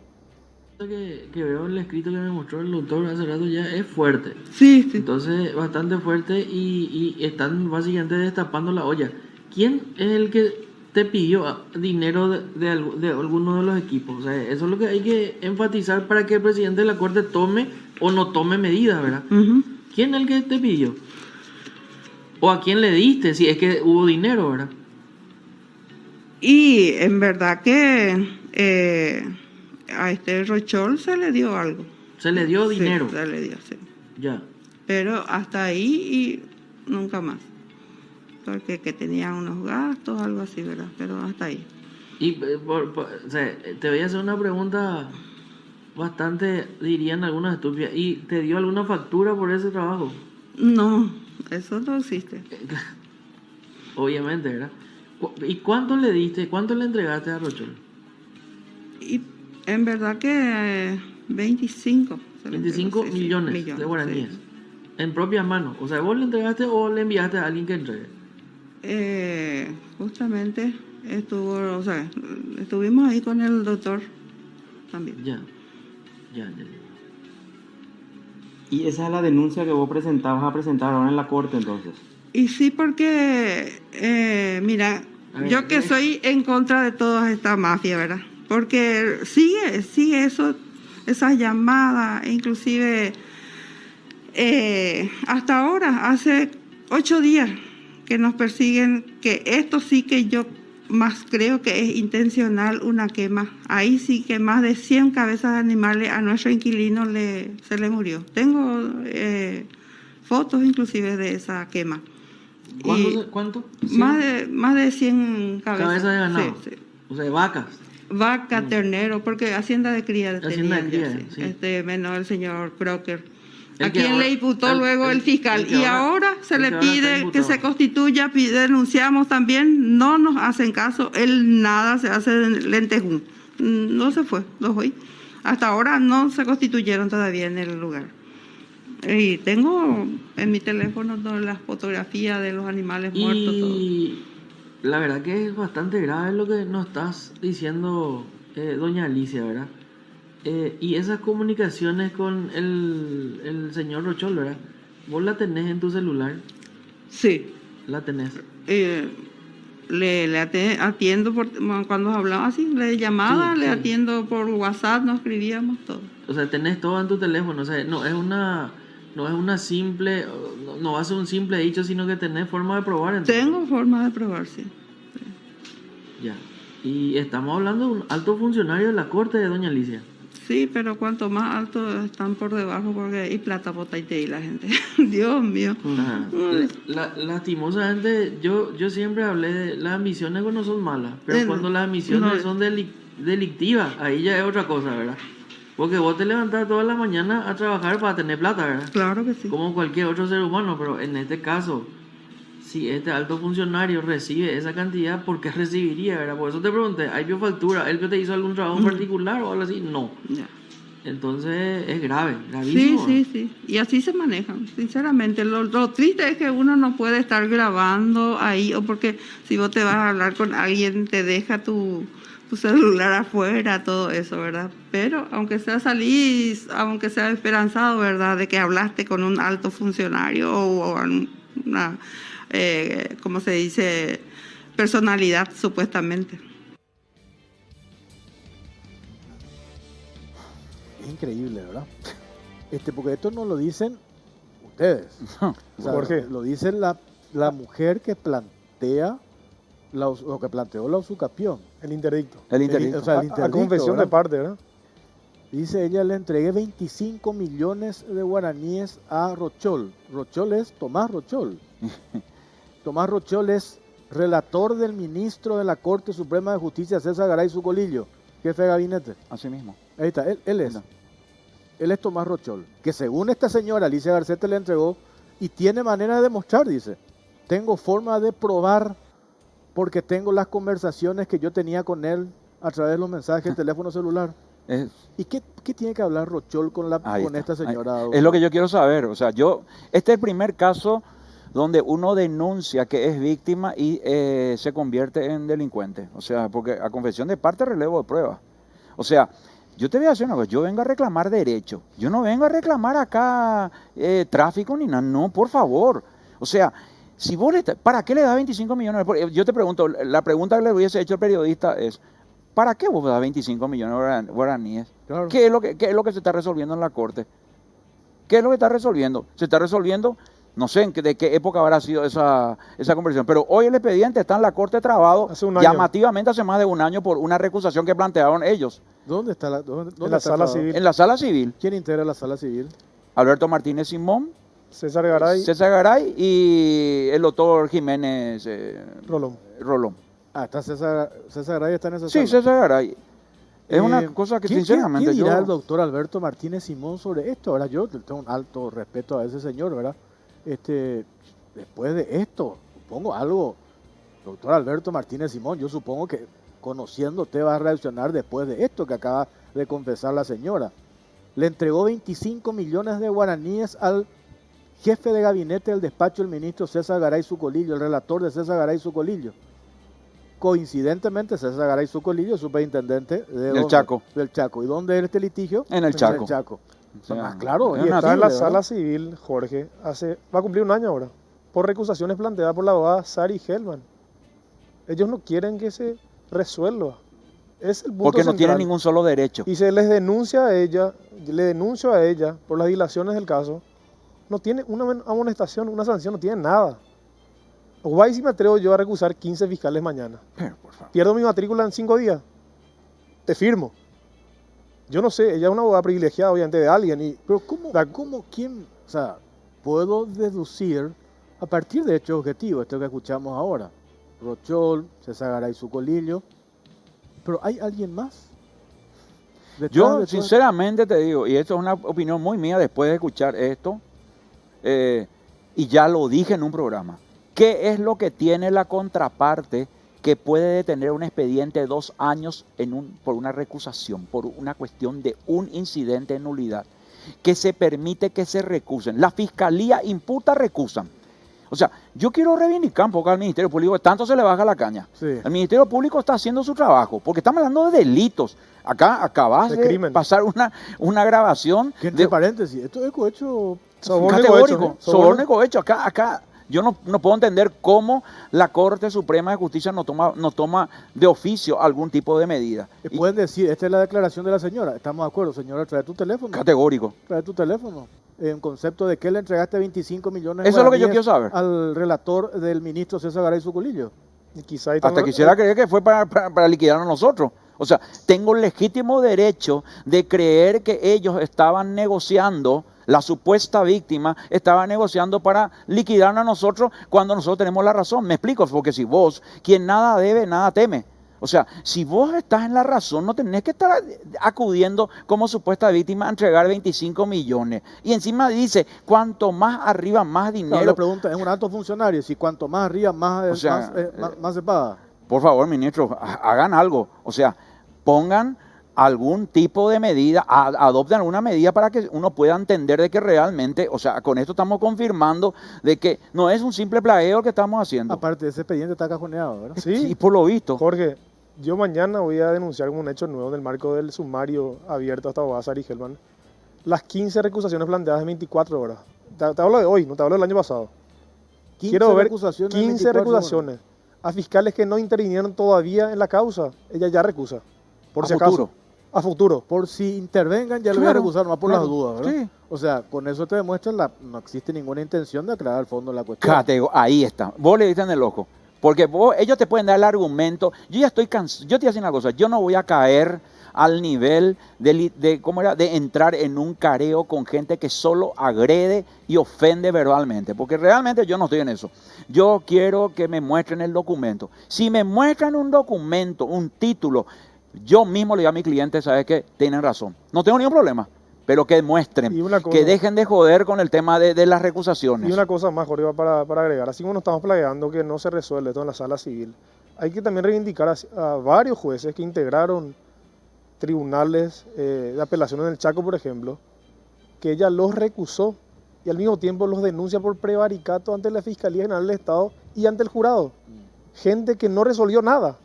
S5: Que veo el escrito que me mostró el doctor hace rato ya es fuerte.
S6: Sí.
S5: Entonces, bastante fuerte y están básicamente destapando la olla. ¿Quién es el que te pidió dinero de alguno de los equipos? O sea, eso es lo que hay que enfatizar para que el presidente de la Corte tome o no tome medidas, ¿verdad?
S6: Uh-huh.
S5: ¿Quién es el que te pidió? ¿O a quién le diste? Si es que hubo dinero, ¿verdad?
S6: Y en verdad que a este Rochol se le dio algo.
S5: Se le dio dinero.
S6: Sí, se le dio, sí.
S5: Ya.
S6: Pero hasta ahí y nunca más. Porque que tenía unos gastos, algo así, ¿verdad? Pero hasta ahí.
S5: Y o sea, te voy a hacer una pregunta bastante, dirían algunos estúpidas. ¿Y te dio alguna factura por ese trabajo?
S6: No, eso no existe.
S5: Obviamente, ¿verdad? ¿Y cuánto le diste, cuánto le entregaste a Rochol?
S6: Y en verdad que 25.
S5: 25 millones de guaraníes.
S6: Sí.
S5: En propias manos. O sea, ¿vos le entregaste o le enviaste a alguien que entregue?
S6: Justamente estuvimos ahí con el doctor también.
S5: Ya.
S7: ¿Y esa es la denuncia que vos vas a presentar ahora en la corte entonces?
S6: Y sí, porque, mira, yo que soy en contra de toda esta mafia, ¿verdad? Porque sigue esas llamadas, inclusive hasta ahora, hace 8 días que nos persiguen, que esto sí que yo más creo que es intencional una quema. Ahí sí que más de 100 cabezas de animales a nuestro inquilino se le murió. Tengo fotos inclusive de esa quema.
S5: ¿Cuánto?
S6: Más de 100 cabezas.
S5: Cabezas de ganado.
S6: Sí, sí.
S5: O sea, vacas.
S6: Vaca, ternero, porque hacienda de cría
S5: Hacienda de
S6: tenía
S5: cría,
S6: ya,
S5: sí.
S6: menos el señor Crocker.
S5: El
S6: ¿A
S5: que
S6: quién
S5: ahora-
S6: le imputó luego el fiscal?
S5: el que
S6: Y ahora se
S5: el
S6: le
S5: que ahora está
S6: pide que
S5: imputado.
S6: se constituya, denunciamos también, no nos hacen caso, él nada se hace en lentejú. No se fue, lo fue. Hasta ahora no se constituyeron todavía en el lugar. Y tengo en mi teléfono todas las fotografías de los animales muertos. Todo.
S5: Y la verdad que es bastante grave lo que nos estás diciendo, doña Alicia, ¿verdad? Y esas comunicaciones con el señor Rochol, ¿verdad? ¿Vos la tenés en tu celular?
S6: Sí.
S5: La tenés.
S6: Le atiendo cuando hablaba así, le llamaba,
S5: Sí,
S6: le
S5: sí.
S6: atiendo por WhatsApp, nos escribíamos todo.
S5: O sea, tenés todo en tu teléfono. O sea, no es una simple, no va a ser un simple dicho, sino que tenés forma de probar. Entonces.
S6: Tengo forma de probar, sí.
S5: Ya. Y estamos hablando de un alto funcionario de la corte de doña Alicia.
S6: Sí, pero cuanto más alto están por debajo, porque hay plata potaite y la gente. Dios mío.
S5: Ajá. Lastimosamente, yo siempre hablé de las ambiciones no son malas, pero cuando las ambiciones
S6: no.
S5: son delictivas, ahí ya es otra cosa, ¿verdad? Porque vos te levantás toda la mañana a trabajar para tener plata, ¿verdad?
S6: Claro que sí.
S5: Como cualquier otro ser humano, pero en este caso, si este alto funcionario recibe esa cantidad, ¿por qué recibiría, verdad? Por eso te pregunté, ¿hay biofactura? ¿Él te hizo algún trabajo en particular o algo así? No.
S6: Ya.
S5: Entonces es grave,
S6: Sí,
S5: gravísimo.
S6: sí, sí. Y así se manejan, sinceramente. Lo triste es que uno no puede estar grabando ahí, o porque si vos te vas a hablar con alguien, te deja tu celular afuera, todo eso, ¿verdad? Pero aunque sea salís, aunque sea esperanzado, ¿verdad? De que hablaste con un alto funcionario o una, ¿cómo se dice? Personalidad, supuestamente.
S1: Es increíble, ¿verdad? Porque esto no lo dicen ustedes. O sea,
S4: Jorge.
S1: lo dice la mujer que plantea lo que planteó la usucapión.
S4: El interdicto.
S3: El interdicto.
S1: O sea, el
S4: A
S1: interdicto,
S4: confesión
S1: ¿verdad?
S4: de parte, ¿verdad?
S1: Dice ella, le entregué 25 millones de guaraníes a Rochol. Rochol es Tomás Rochol. Tomás Rochol es relator del ministro de la Corte Suprema de Justicia, César Garay Zucolillo, jefe de gabinete.
S3: Así mismo.
S1: Ahí está, él es.
S3: Mira.
S1: Él es Tomás Rochol, que según esta señora Alicia Garcete le entregó y tiene manera de demostrar, dice. Tengo forma de probar porque tengo las conversaciones que yo tenía con él a través de los mensajes del teléfono celular.
S3: Es,
S1: ¿Y qué tiene que hablar Rochol con
S3: ahí
S1: esta
S3: está.
S1: señora?
S3: Es lo que yo quiero saber. O sea, este es el primer caso donde uno denuncia que es víctima y se convierte en delincuente. O sea, porque a confesión de parte, relevo de prueba. O sea, yo te voy a decir una cosa, yo vengo a reclamar derecho. Yo no vengo a reclamar acá tráfico ni nada. No, por favor. O sea, si vos ¿para qué le das 25 millones? Yo te pregunto, la pregunta que le hubiese hecho el periodista es, ¿para qué vos das 25 millones de guaraníes?
S1: Claro.
S3: ¿Qué es lo que se está resolviendo en la corte? ¿Qué es lo que está resolviendo? Se está resolviendo, no sé de qué época habrá sido esa conversación, pero hoy el expediente está en la corte trabado
S4: Hace un año.
S3: llamativamente hace más de un año por una recusación que plantearon ellos
S1: ¿Dónde está
S4: En
S1: está
S4: la
S1: el
S4: sala
S1: trabado?
S4: civil.
S3: en la sala civil.
S1: ¿Quién integra la sala civil?
S3: Alberto Martínez Simón,
S4: César Garay,
S3: César Garay y el doctor Jiménez
S4: Rolón.
S3: Rolón.
S1: Ah, está César Garay está en esa
S3: Sí,
S1: sala.
S3: César Garay. Es una cosa que
S1: ¿qué
S3: sinceramente
S1: dirá
S3: yo...
S1: el doctor Alberto Martínez Simón sobre esto? ¿Verdad? Yo tengo un alto respeto a ese señor, ¿verdad? Después de esto, supongo algo, doctor Alberto Martínez Simón, yo supongo que conociéndote va a reaccionar después de esto que acaba de confesar la señora. Le entregó 25 millones de guaraníes al jefe de gabinete del despacho del ministro César Garay Zucolillo, el relator de César Garay Zucolillo. Coincidentemente, César Garay Zucolillo es superintendente
S3: Del Chaco.
S1: Del Chaco. ¿Y dónde es este litigio?
S3: En el Chaco.
S1: En el Chaco.
S3: O sea,
S1: Más claro.
S3: es
S4: Y
S3: una
S4: está en la
S1: terrible,
S4: sala
S1: ¿verdad?
S4: civil, Jorge, va a cumplir un año ahora, por recusaciones planteadas por la abogada Sari Hellman. Ellos no quieren que se resuelva. Es el punto
S3: Porque no tiene
S4: central.
S3: ningún solo derecho.
S4: Y se les denuncia a ella, le denuncio a ella por las dilaciones del caso. No tiene una amonestación, una sanción, no tiene nada. Guay si me atrevo yo a recusar 15 fiscales mañana.
S3: Pero, por favor.
S4: Pierdo mi matrícula en 5 días. Te firmo. Yo no sé, ella es una abogada privilegiada, obviamente, de alguien.
S1: Pero ¿quién? O sea, puedo deducir a partir de hechos objetivos, esto que escuchamos ahora. Rochol, César Garay Zucolillo. Pero ¿hay alguien más?
S3: Yo sinceramente te digo, y esto es una opinión muy mía después de escuchar esto, y ya lo dije en un programa, ¿qué es lo que tiene la contraparte que puede detener un expediente de 2 años por una recusación, por una cuestión de un incidente de nulidad, que se permite que se recusen? La fiscalía imputa, recusan. O sea, yo quiero reivindicar un poco al Ministerio Público, tanto se le baja la caña.
S1: Sí.
S3: El Ministerio Público está haciendo su trabajo, porque estamos hablando de delitos. Acá acabas de
S4: crimen.
S3: pasar una grabación
S1: Que entre paréntesis, esto es cohecho
S3: categórico, soborno y
S4: Soborno.
S3: cohecho. Acá yo no puedo entender cómo la Corte Suprema de Justicia no toma de oficio algún tipo de medida. Y
S1: Pueden decir, esta es la declaración de la señora. Estamos de acuerdo, señora, trae tu teléfono.
S3: categórico.
S1: Trae tu teléfono. En concepto de que le entregaste 25 millones de
S3: Eso es lo que yo
S1: guaraníes
S3: quiero saber.
S1: al relator del ministro César Garay Zucolillo.
S4: Y quizá ahí
S3: Hasta
S4: estamos-
S3: quisiera creer que fue para liquidar a nosotros. O sea, tengo legítimo derecho de creer que ellos estaban negociando, la supuesta víctima estaba negociando para liquidarnos a nosotros cuando nosotros tenemos la razón. Me explico, porque si vos, quien nada debe, nada teme. O sea, si vos estás en la razón, no tenés que estar acudiendo como supuesta víctima a entregar 25 millones. Y encima dice, cuanto más arriba, más
S1: Claro,
S3: dinero.
S1: la pregunta es un alto funcionario, si cuanto más arriba, más,
S3: O sea,
S1: más se paga.
S3: Por favor, ministro, hagan algo. O sea, pongan algún tipo de medida, adopten alguna medida para que uno pueda entender de que realmente, o sea, con esto estamos confirmando de que no es un simple plagueo que estamos haciendo.
S1: Aparte, ese expediente está cajoneado, ¿verdad?
S4: Sí,
S3: Y por lo visto.
S4: Jorge, yo mañana voy a denunciar un hecho nuevo en el marco del sumario abierto hasta Obázar y Gelman. Las 15 recusaciones planteadas en 24 horas. Te hablo de hoy, no te hablo del año pasado.
S1: 15
S4: Quiero ver
S1: recusaciones en
S4: 15
S1: 24
S4: recusaciones a fiscales que no intervinieron todavía en la causa. Ella ya recusa, por
S3: A
S4: si
S3: futuro.
S4: acaso. A futuro.
S1: Por si intervengan, ya le voy a
S3: Claro,
S1: recusar, más por
S3: claro,
S1: las dudas, ¿verdad?
S3: sí.
S1: O sea, con eso te demuestra no existe ninguna intención de aclarar al fondo la cuestión.
S3: Ahí está. Vos le diste en el ojo. Porque ellos te pueden dar el argumento. Yo ya estoy cansado. Yo te voy a decir una cosa. Yo no voy a caer al nivel de entrar en un careo con gente que solo agrede y ofende verbalmente. Porque realmente yo no estoy en eso. Yo quiero que me muestren el documento. Si me muestran un documento, un título, yo mismo le digo a mi cliente, ¿sabes qué? Tienen razón. No tengo ningún problema. Pero que muestren,
S4: Y una cosa-
S3: que dejen de joder con el tema de las recusaciones.
S4: Y una cosa más, Jorge, para agregar. Así como nos estamos plagueando que no se resuelve esto en la sala civil, hay que también reivindicar a varios jueces que integraron tribunales de apelación en el Chaco, por ejemplo, que ella los recusó y al mismo tiempo los denuncia por prevaricato ante la Fiscalía General del Estado y ante el jurado. Gente que no resolvió nada.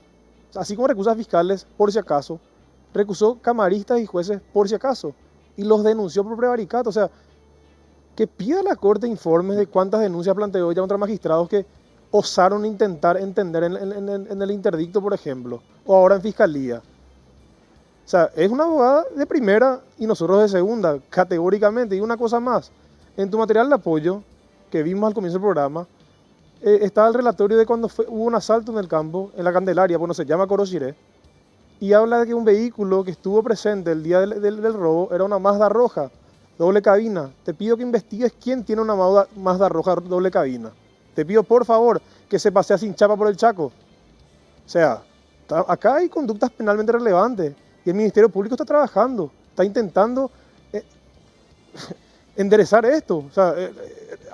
S4: Así como recusa fiscales por si acaso, recusó camaristas y jueces por si acaso y los denunció por prevaricato. O sea, que pida la Corte informes de cuántas denuncias planteó ya contra magistrados que osaron intentar entender en el interdicto, por ejemplo, o ahora en Fiscalía. O sea, es una abogada de primera y nosotros de segunda, categóricamente. Y una cosa más, en tu material de apoyo, que vimos al comienzo del programa, está el relatorio de cuando hubo un asalto en el campo, en la Candelaria, bueno, se llama Corochiré, y habla de que un vehículo que estuvo presente el día del robo era una Mazda roja, doble cabina. Te pido que investigues quién tiene una Mazda roja doble cabina. Te pido, por favor, que se pasea sin chapa por el Chaco. O sea, acá hay conductas penalmente relevantes y el Ministerio Público está trabajando, está intentando enderezar esto. O sea,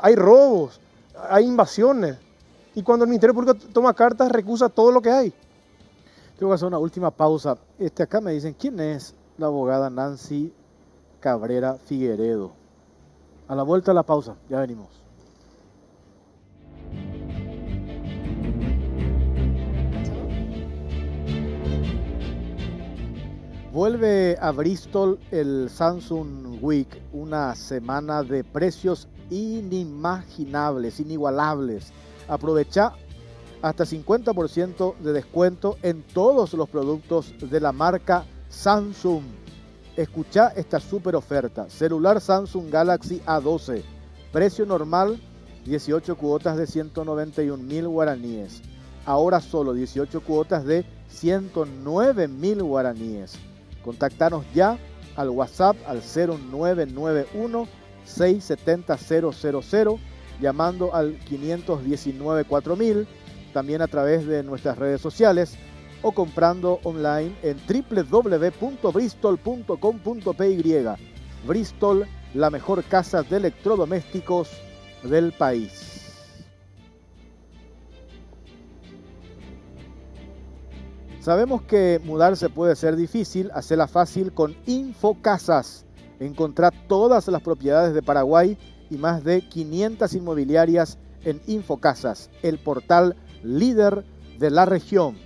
S4: hay robos, hay invasiones y cuando el Ministerio Público toma cartas recusa todo lo que hay.
S1: Tengo que hacer una última pausa. Acá me dicen, ¿quién es la abogada Nancy Cabrera Figueredo? A la vuelta de la pausa, ya venimos. Vuelve a Bristol el Samsung Week, una semana de precios inimaginables, inigualables. Aprovecha hasta 50% de descuento en todos los productos de la marca Samsung. Escucha esta super oferta. Celular Samsung Galaxy A12. Precio normal 18 cuotas de 191.000 guaraníes. Ahora solo 18 cuotas de 109.000 guaraníes. Contactanos ya al WhatsApp al 0991 670 000, llamando al 519 4000, también a través de nuestras redes sociales o comprando online en www.bristol.com.py. Bristol, la mejor casa de electrodomésticos del país. Sabemos que mudarse puede ser difícil, hacela fácil con Infocasas. Encontrá todas las propiedades de Paraguay y más de 500 inmobiliarias en Infocasas, el portal líder de la región.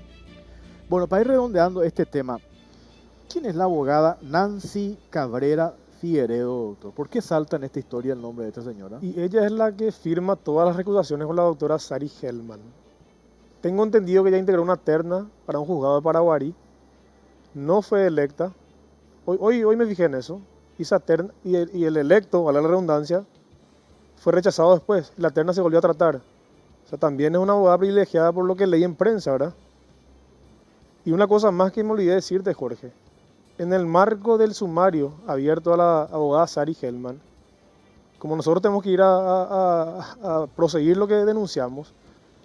S1: Bueno, para ir redondeando este tema, ¿quién es la abogada Nancy Cabrera Figueredo, doctor? ¿Por qué salta en esta historia el nombre de esta señora?
S4: Y ella es la que firma todas las recusaciones con la doctora Sari Hellman. Tengo entendido que ella integró una terna para un juzgado de Paraguarí. No fue electa. Hoy me fijé en eso. Y esa terna, y el electo, a la redundancia, fue rechazado después. La terna se volvió a tratar. O sea, también es una abogada privilegiada por lo que leí en prensa, ¿verdad? Y una cosa más que me olvidé decirte, Jorge. En el marco del sumario abierto a la abogada Sari Hellman, como nosotros tenemos que ir a proseguir lo que denunciamos,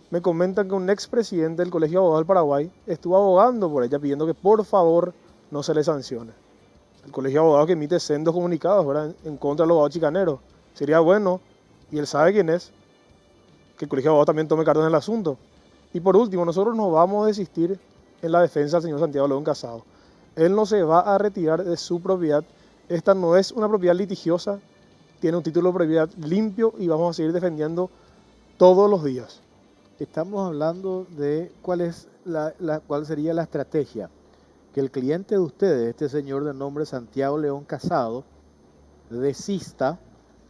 S4: me comentan que un expresidente del Colegio de Abogados del Paraguay estuvo abogando por ella, pidiendo que por favor no se le sancione. El Colegio de Abogados que emite sendos comunicados, ¿verdad?, en contra de los abogados chicaneros. Sería bueno, y él sabe quién es, que el Colegio de Abogados también tome cartas en el asunto. Y por último, nosotros no vamos a desistir en la defensa del señor Santiago León Casado. Él no se va a retirar de su propiedad. Esta no es una propiedad litigiosa, tiene un título de propiedad limpio y vamos a seguir defendiendo todos los días.
S1: Estamos hablando de cuál sería la estrategia. Que el cliente de ustedes, este señor de nombre Santiago León Casado, desista.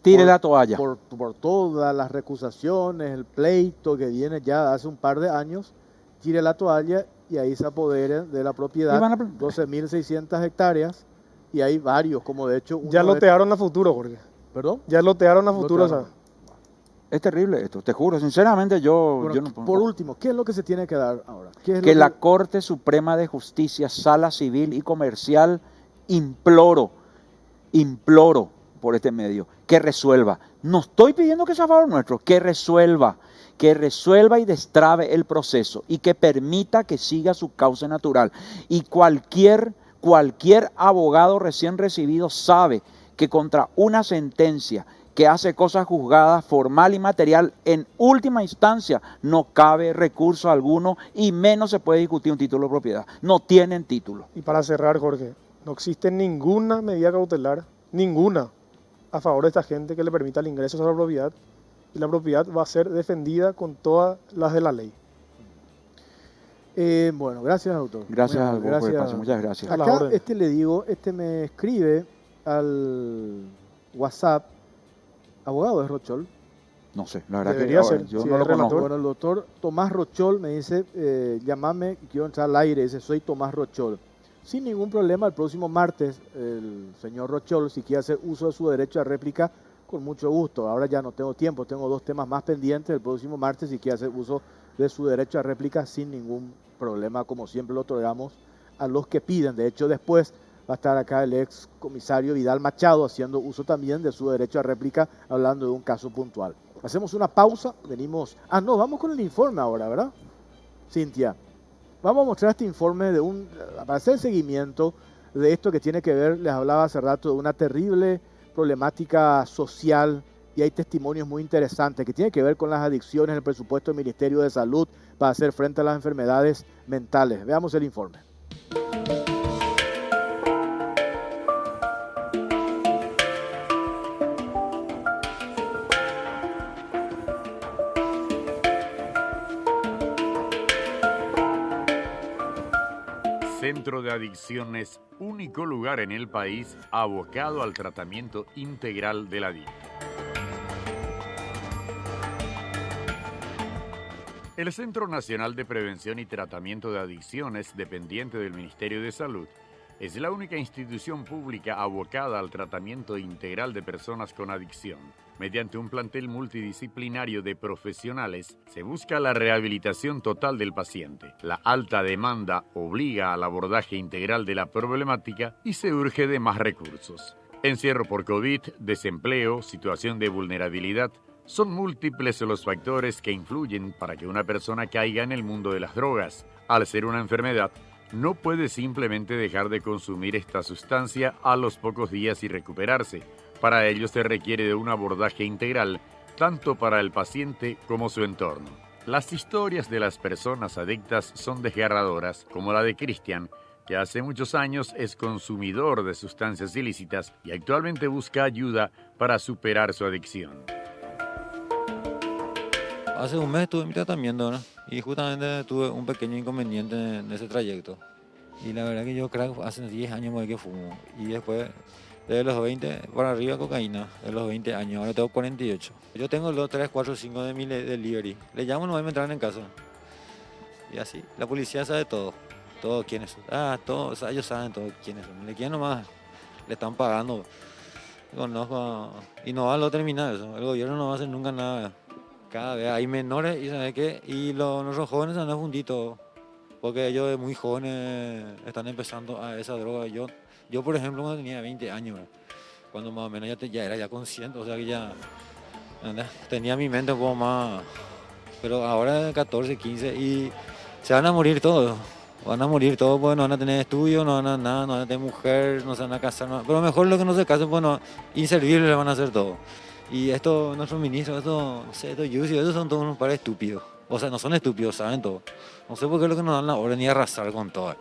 S3: Tire la toalla.
S1: Por todas las recusaciones, el pleito que viene ya hace un par de años, tire la toalla y ahí se apoderen de la propiedad, 12.600 hectáreas, y hay varios, como de hecho...
S4: Ya lotearon a futuro, Jorge.
S1: ¿Perdón?
S4: Ya lotearon a futuro, ¿sabes?
S3: Es terrible esto, te juro, sinceramente yo no...
S1: Por último, ¿qué es lo que se tiene que dar ahora?
S3: Que la Corte Suprema de Justicia, Sala Civil y Comercial, imploro por este medio, que resuelva. No estoy pidiendo que sea a favor nuestro, que resuelva y destrabe el proceso y que permita que siga su cauce natural. Y cualquier abogado recién recibido sabe que contra una sentencia que hace cosas juzgadas formal y material, en última instancia no cabe recurso alguno y menos se puede discutir un título de propiedad. No tienen título.
S4: Y para cerrar, Jorge, no existe ninguna medida cautelar, ninguna, a favor de esta gente que le permita el ingreso a la propiedad, y la propiedad va a ser defendida con todas las de la ley.
S1: Bueno, gracias, doctor.
S3: Gracias a vos por el espacio, muchas gracias.
S1: Acá me escribe al WhatsApp, abogado de Rochol.
S3: No sé, la verdad
S4: Debería
S3: que
S4: ser,
S3: yo
S4: si
S3: no lo
S4: es relator.
S3: conozco.
S1: Bueno, el doctor Tomás Rochol me dice, llámame, quiero entrar al aire, dice, soy Tomás Rochol. Sin ningún problema, el próximo martes, el señor Rochol, si quiere hacer uso de su derecho a réplica, con mucho gusto. Ahora ya no tengo tiempo, tengo 2 temas más pendientes. El próximo martes, si quiere hacer uso de su derecho a réplica, sin ningún problema, como siempre lo otorgamos a los que piden. De hecho, después va a estar acá el ex comisario Vidal Machado haciendo uso también de su derecho a réplica, hablando de un caso puntual. Hacemos una pausa, venimos... vamos con el informe ahora, ¿verdad? Cintia, vamos a mostrar este informe para hacer seguimiento de esto que tiene que ver, les hablaba hace rato, de una terrible problemática social, y hay testimonios muy interesantes que tienen que ver con las adicciones, el presupuesto del Ministerio de Salud para hacer frente a las enfermedades mentales. Veamos el informe.
S2: Centro de Adicciones, único lugar en el país abocado al tratamiento integral del adicto. El Centro Nacional de Prevención y Tratamiento de Adicciones, dependiente del Ministerio de Salud, es la única institución pública abocada al tratamiento integral de personas con adicción. Mediante un plantel multidisciplinario de profesionales, se busca la rehabilitación total del paciente. La alta demanda obliga al abordaje integral de la problemática y se urge de más recursos. Encierro por COVID, desempleo, situación de vulnerabilidad, son múltiples los factores que influyen para que una persona caiga en el mundo de las drogas. Al ser una enfermedad, no puede simplemente dejar de consumir esta sustancia a los pocos días y recuperarse. Para ello se requiere de un abordaje integral, tanto para el paciente como su entorno. Las historias de las personas adictas son desgarradoras, como la de Cristian, que hace muchos años es consumidor de sustancias ilícitas y actualmente busca ayuda para superar su adicción.
S8: Hace un mes estuve en mi tratamiento, ¿no? Y justamente tuve un pequeño inconveniente en ese trayecto. Y la verdad que yo creo que hace 10 años que fumo. Y después, desde los 20 para arriba cocaína, de los 20 años, ahora tengo 48. Yo tengo los 3, 4, 5 de mi delivery. Le llamo, no me entran en casa. Y así, la policía sabe todo. Todos quiénes son. Todos, o sea, ellos saben todos quiénes son. Le quieren nomás, le están pagando. Conozco, y no va a lo terminar eso. El gobierno no va a hacer nunca nada. Cada vez hay menores y ¿sabes qué? Y nuestros jóvenes andan juntitos, porque ellos de muy jóvenes están empezando a esa droga. Yo por ejemplo, cuando tenía 20 años, cuando más o menos ya era ya consciente, o sea que ya tenía mi mente un poco más, pero ahora 14, 15 y se van a morir todos. Van a morir todos, pues no van a tener estudios, no van a nada, no van a tener mujer, no se van a casar, no, pero mejor lo que no se casen, pues no, inservibles le van a hacer todo. Y esto, nuestros ministros, no sé, estos Yussi, esos son todos unos pares estúpidos. O sea, no son estúpidos, saben todo. No sé por qué es lo que nos dan la orden y arrasar con todo.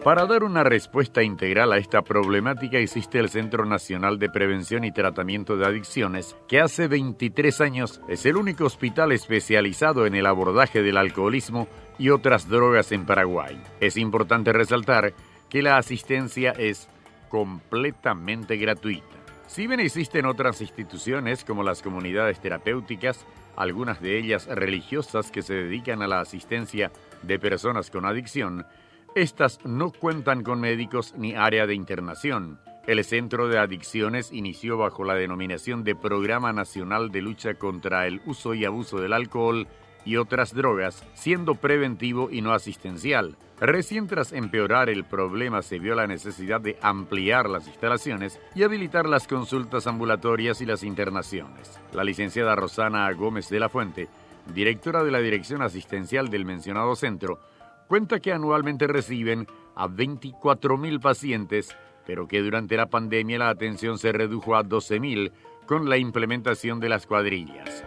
S2: Para dar una respuesta integral a esta problemática existe el Centro Nacional de Prevención y Tratamiento de Adicciones, que hace 23 años es el único hospital especializado en el abordaje del alcoholismo y otras drogas en Paraguay. Es importante resaltar que la asistencia es completamente gratuita. Si bien existen otras instituciones como las comunidades terapéuticas, algunas de ellas religiosas que se dedican a la asistencia de personas con adicción, estas no cuentan con médicos ni área de internación. El Centro de Adicciones inició bajo la denominación de Programa Nacional de Lucha contra el Uso y Abuso del Alcohol y otras drogas, siendo preventivo y no asistencial. Recién tras empeorar el problema se vio la necesidad de ampliar las instalaciones y habilitar las consultas ambulatorias y las internaciones. La licenciada Rosana Gómez de la Fuente, directora de la Dirección Asistencial del mencionado centro, cuenta que anualmente reciben a 24.000 pacientes, pero que durante la pandemia la atención se redujo a 12.000 con la implementación de las cuadrillas.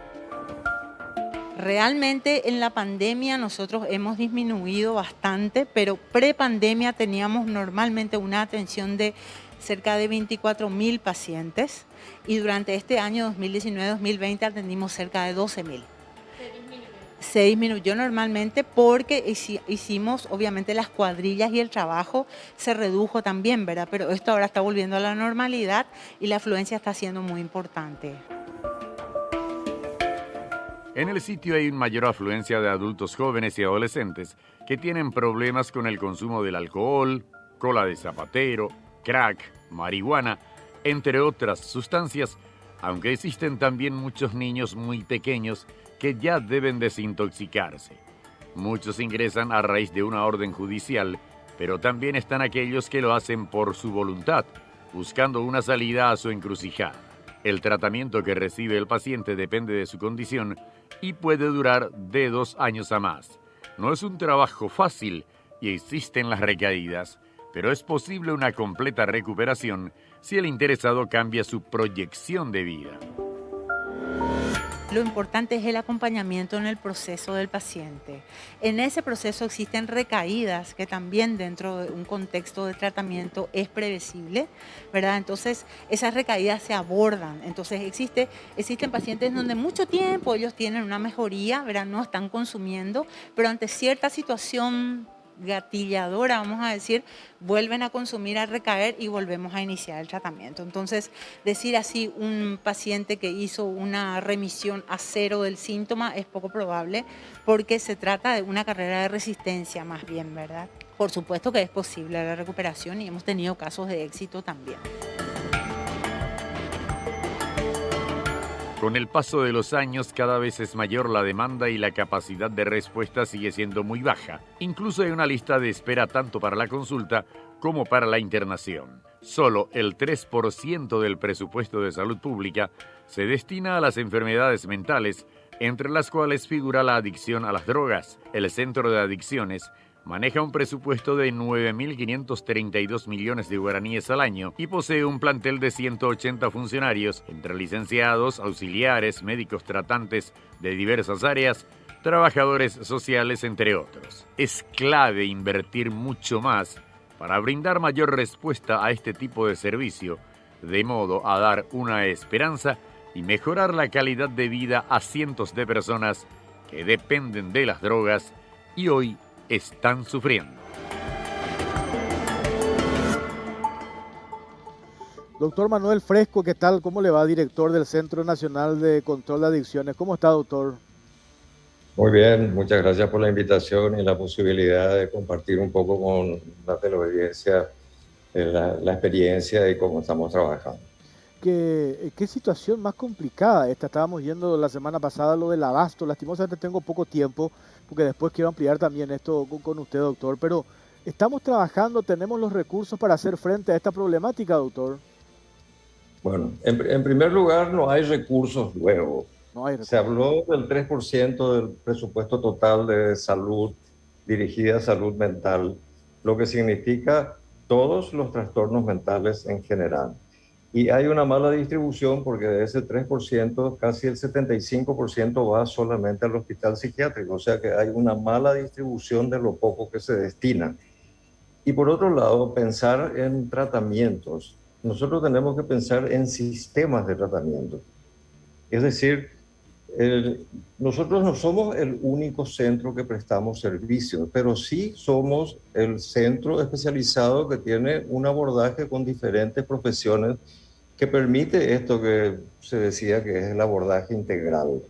S9: Realmente en la pandemia nosotros hemos disminuido bastante, pero pre-pandemia teníamos normalmente una atención de cerca de 24.000 pacientes y durante este año 2019-2020 atendimos cerca de 12.000. Se disminuyó normalmente porque hicimos obviamente las cuadrillas y el trabajo se redujo también, ¿verdad? Pero esto ahora está volviendo a la normalidad y la afluencia está siendo muy importante.
S2: En el sitio hay una mayor afluencia de adultos jóvenes y adolescentes que tienen problemas con el consumo del alcohol, cola de zapatero, crack, marihuana, entre otras sustancias, aunque existen también muchos niños muy pequeños que ya deben desintoxicarse. Muchos ingresan a raíz de una orden judicial, pero también están aquellos que lo hacen por su voluntad, buscando una salida a su encrucijada. El tratamiento que recibe el paciente depende de su condición y puede durar de 2 años a más. No es un trabajo fácil y existen las recaídas, pero es posible una completa recuperación si el interesado cambia su proyección de vida.
S9: Lo importante es el acompañamiento en el proceso del paciente. En ese proceso existen recaídas que también dentro de un contexto de tratamiento es previsible, ¿verdad? Entonces esas recaídas se abordan. Entonces existen pacientes donde mucho tiempo ellos tienen una mejoría, ¿verdad? No están consumiendo, pero ante cierta situación gatilladora, vamos a decir, vuelven a consumir, a recaer y volvemos a iniciar el tratamiento. Entonces, decir así, un paciente que hizo una remisión a 0 del síntoma es poco probable porque se trata de una carrera de resistencia más bien, ¿verdad? Por supuesto que es posible la recuperación y hemos tenido casos de éxito también.
S2: Con el paso de los años, cada vez es mayor la demanda y la capacidad de respuesta sigue siendo muy baja. Incluso hay una lista de espera tanto para la consulta como para la internación. Solo el 3% del presupuesto de salud pública se destina a las enfermedades mentales, entre las cuales figura la adicción a las drogas. El Centro de Adicciones maneja un presupuesto de 9.532 millones de guaraníes al año y posee un plantel de 180 funcionarios, entre licenciados, auxiliares, médicos tratantes de diversas áreas, trabajadores sociales, entre otros. Es clave invertir mucho más para brindar mayor respuesta a este tipo de servicio, de modo a dar una esperanza y mejorar la calidad de vida a cientos de personas que dependen de las drogas y hoy están sufriendo.
S1: Doctor Manuel Fresco, ¿qué tal? ¿Cómo le va? Director del Centro Nacional de Control de Adicciones. ¿Cómo está, doctor?
S10: Muy bien, muchas gracias por la invitación y la posibilidad de compartir un poco con la teleaudiencia la experiencia y cómo estamos trabajando.
S1: ¿Qué situación más complicada esta? Estábamos viendo la semana pasada lo del abasto. Lastimosamente tengo poco tiempo, porque después quiero ampliar también esto con usted, doctor. Pero estamos trabajando, tenemos los recursos para hacer frente a esta problemática, doctor.
S10: Bueno, en primer lugar, no hay recursos nuevos.
S1: No hay recursos.
S10: Se habló del 3% del presupuesto total de salud dirigida a salud mental, lo que significa todos los trastornos mentales en general. Y hay una mala distribución porque de ese 3%, casi el 75% va solamente al hospital psiquiátrico. O sea que hay una mala distribución de lo poco que se destina. Y por otro lado, pensar en tratamientos. Nosotros tenemos que pensar en sistemas de tratamiento. Es decir, nosotros no somos el único centro que prestamos servicios, pero sí somos el centro especializado que tiene un abordaje con diferentes profesiones que permite esto que se decía que es el abordaje integral.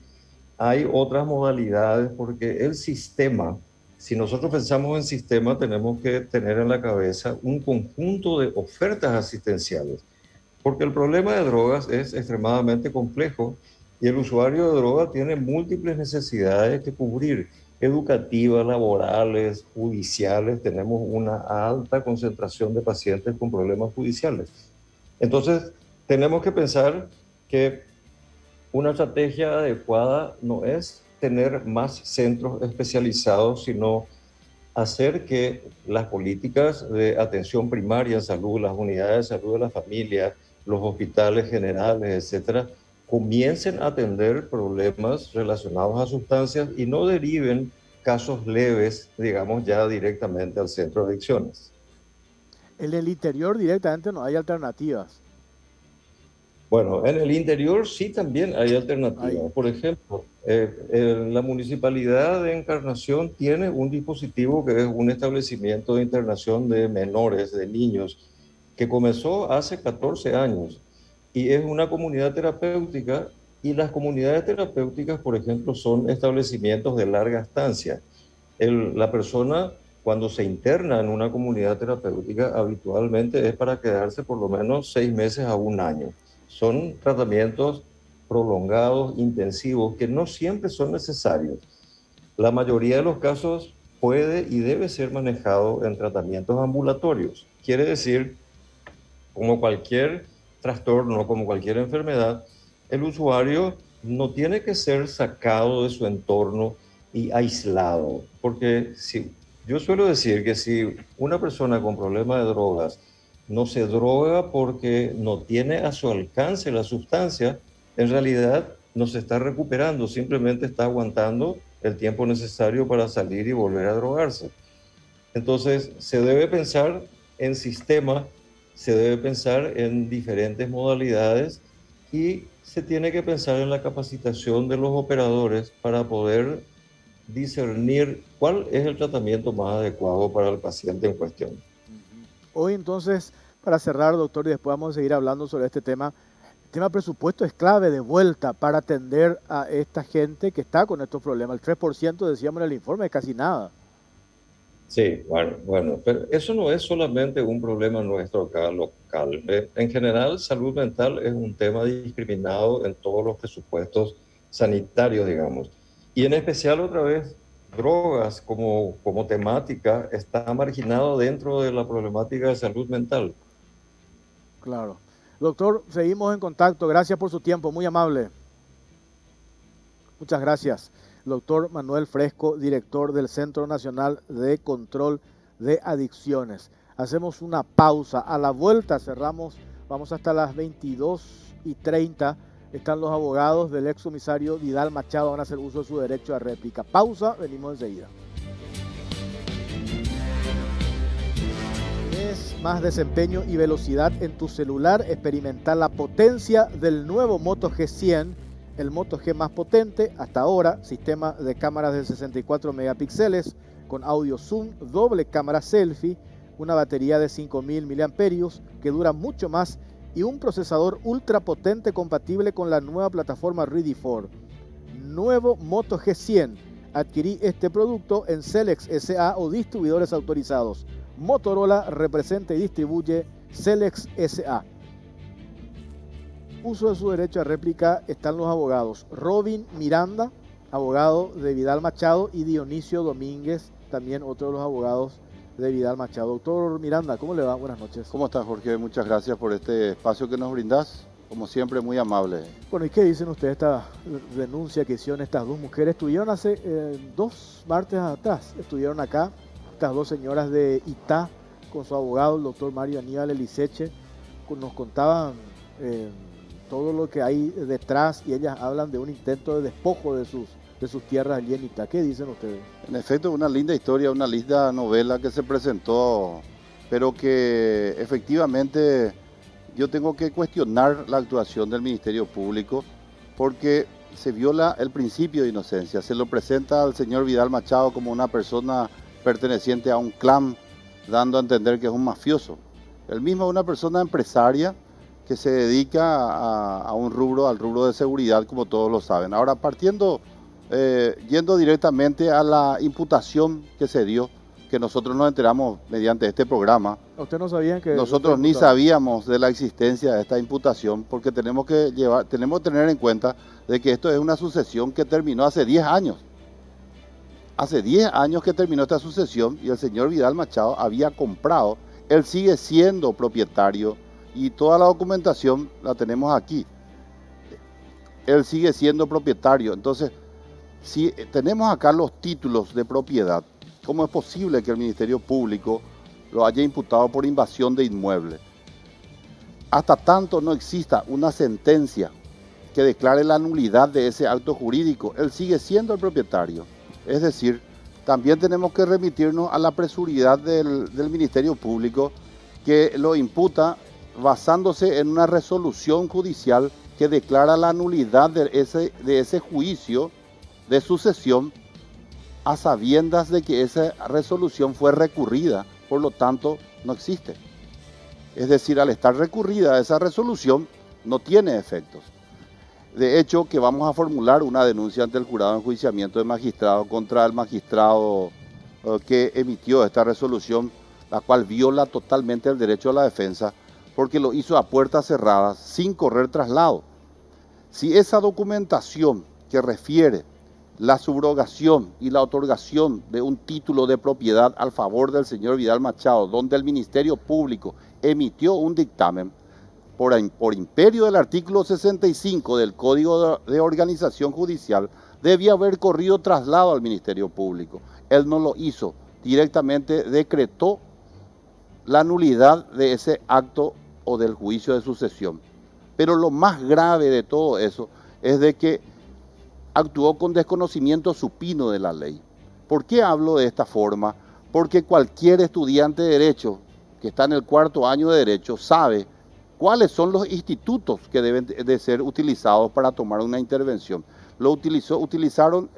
S10: Hay otras modalidades porque el sistema, si nosotros pensamos en sistema, tenemos que tener en la cabeza un conjunto de ofertas asistenciales, porque el problema de drogas es extremadamente complejo y el usuario de droga tiene múltiples necesidades que cubrir, educativas, laborales, judiciales. Tenemos una alta concentración de pacientes con problemas judiciales. Entonces, tenemos que pensar que una estrategia adecuada no es tener más centros especializados, sino hacer que las políticas de atención primaria en salud, las unidades de salud de la familia, los hospitales generales, etcétera, comiencen a atender problemas relacionados a sustancias y no deriven casos leves, digamos, ya directamente al centro de adicciones.
S1: En el interior directamente no hay alternativas.
S10: Bueno, en el interior sí también hay alternativas. Por ejemplo, la Municipalidad de Encarnación tiene un dispositivo que es un establecimiento de internación de menores, de niños, que comenzó hace 14 años y es una comunidad terapéutica, y las comunidades terapéuticas, por ejemplo, son establecimientos de larga estancia. La persona, cuando se interna en una comunidad terapéutica, habitualmente es para quedarse por lo menos 6 meses a 1 año. Son tratamientos prolongados, intensivos, que no siempre son necesarios. La mayoría de los casos puede y debe ser manejado en tratamientos ambulatorios. Quiere decir, como cualquier trastorno, como cualquier enfermedad, el usuario no tiene que ser sacado de su entorno y aislado. Porque yo suelo decir que si una persona con problemas de drogas no se droga porque no tiene a su alcance la sustancia, en realidad no se está recuperando, simplemente está aguantando el tiempo necesario para salir y volver a drogarse. Entonces, se debe pensar en sistema, se debe pensar en diferentes modalidades y se tiene que pensar en la capacitación de los operadores para poder discernir cuál es el tratamiento más adecuado para el paciente en cuestión.
S1: Hoy entonces, para cerrar, doctor, y después vamos a seguir hablando sobre este tema, el tema presupuesto es clave de vuelta para atender a esta gente que está con estos problemas. El 3%, decíamos en el informe, es casi nada.
S10: Sí, bueno, pero eso no es solamente un problema nuestro acá local. En general, salud mental es un tema discriminado en todos los presupuestos sanitarios, digamos. Y en especial, otra vez, drogas como temática está marginado dentro de la problemática de salud mental.
S1: Claro. Doctor, seguimos en contacto. Gracias por su tiempo, muy amable. Muchas gracias. Doctor Manuel Fresco, director del Centro Nacional de Control de Adicciones. Hacemos una pausa. A la vuelta cerramos, vamos hasta las 22:30. Están los abogados del excomisario Vidal Machado, van a hacer uso de su derecho a réplica. Pausa, venimos enseguida. ¿Quieres más desempeño y velocidad en tu celular? Experimentar la potencia del nuevo Moto G100. El Moto G más potente hasta ahora, sistema de cámaras de 64 megapíxeles con audio zoom, doble cámara selfie, una batería de 5000 miliamperios que dura mucho más y un procesador ultra potente compatible con la nueva plataforma Ready 4. Nuevo Moto G100. Adquirí este producto en Celex SA o distribuidores autorizados. Motorola representa y distribuye Celex SA. Uso de su derecho a réplica están los abogados Robin Miranda, abogado de Vidal Machado, y Dionisio Domínguez, también otro de los abogados de Vidal Machado. Doctor Miranda, ¿cómo le va? Buenas noches.
S11: ¿Cómo estás, Jorge? Muchas gracias por este espacio que nos brindás. Como siempre, muy amable.
S1: Bueno, ¿y qué dicen ustedes esta denuncia que hicieron estas dos mujeres? Estuvieron hace 2 martes atrás, estuvieron acá, estas dos señoras de Itá, con su abogado, el doctor Mario Aníbal Eliseche, nos contaban todo lo que hay detrás y ellas hablan de un intento de despojo de sus tierras allí en Itá. ¿Qué dicen ustedes?
S11: En efecto, una linda historia, una linda novela que se presentó, pero que efectivamente yo tengo que cuestionar la actuación del Ministerio Público porque se viola el principio de inocencia. Se lo presenta al señor Vidal Machado como una persona perteneciente a un clan, dando a entender que es un mafioso. Él mismo es una persona empresaria que se dedica al rubro de seguridad, como todos lo saben. Ahora, yendo directamente a la imputación que se dio, que nosotros nos enteramos mediante este programa.
S1: ¿Usted no sabía que...?
S11: Nosotros ni sabíamos de la existencia de esta imputación, porque tenemos que tener en cuenta de que esto es una sucesión que terminó hace 10 años. Hace 10 años que terminó esta sucesión y el señor Vidal Machado había comprado. Él sigue siendo propietario y toda la documentación la tenemos aquí. Él sigue siendo propietario. Entonces, si tenemos acá los títulos de propiedad, ¿cómo es posible que el Ministerio Público lo haya imputado por invasión de inmueble? Hasta tanto no exista una sentencia que declare la nulidad de ese acto jurídico, él sigue siendo el propietario. Es decir, también tenemos que remitirnos a la presuridad del Ministerio Público que lo imputa basándose en una resolución judicial que declara la nulidad de ese juicio de sucesión a sabiendas de que esa resolución fue recurrida, por lo tanto no existe. Es decir, al estar recurrida esa resolución no tiene efectos. De hecho, que vamos a formular una denuncia ante el jurado de enjuiciamiento de magistrado contra el magistrado que emitió esta resolución, la cual viola totalmente el derecho a la defensa, porque lo hizo a puertas cerradas, sin correr traslado. Si esa documentación que refiere la subrogación y la otorgación de un título de propiedad al favor del señor Vidal Machado, donde el Ministerio Público emitió un dictamen por imperio del artículo 65 del Código de Organización Judicial, debía haber corrido traslado al Ministerio Público. Él no lo hizo, directamente decretó la nulidad de ese acto o del juicio de sucesión. Pero lo más grave de todo eso es de que actuó con desconocimiento supino de la ley. ¿Por qué hablo de esta forma? Porque cualquier estudiante de Derecho que está en el 4º año de Derecho sabe cuáles son los institutos que deben de ser utilizados para tomar una intervención. Utilizaron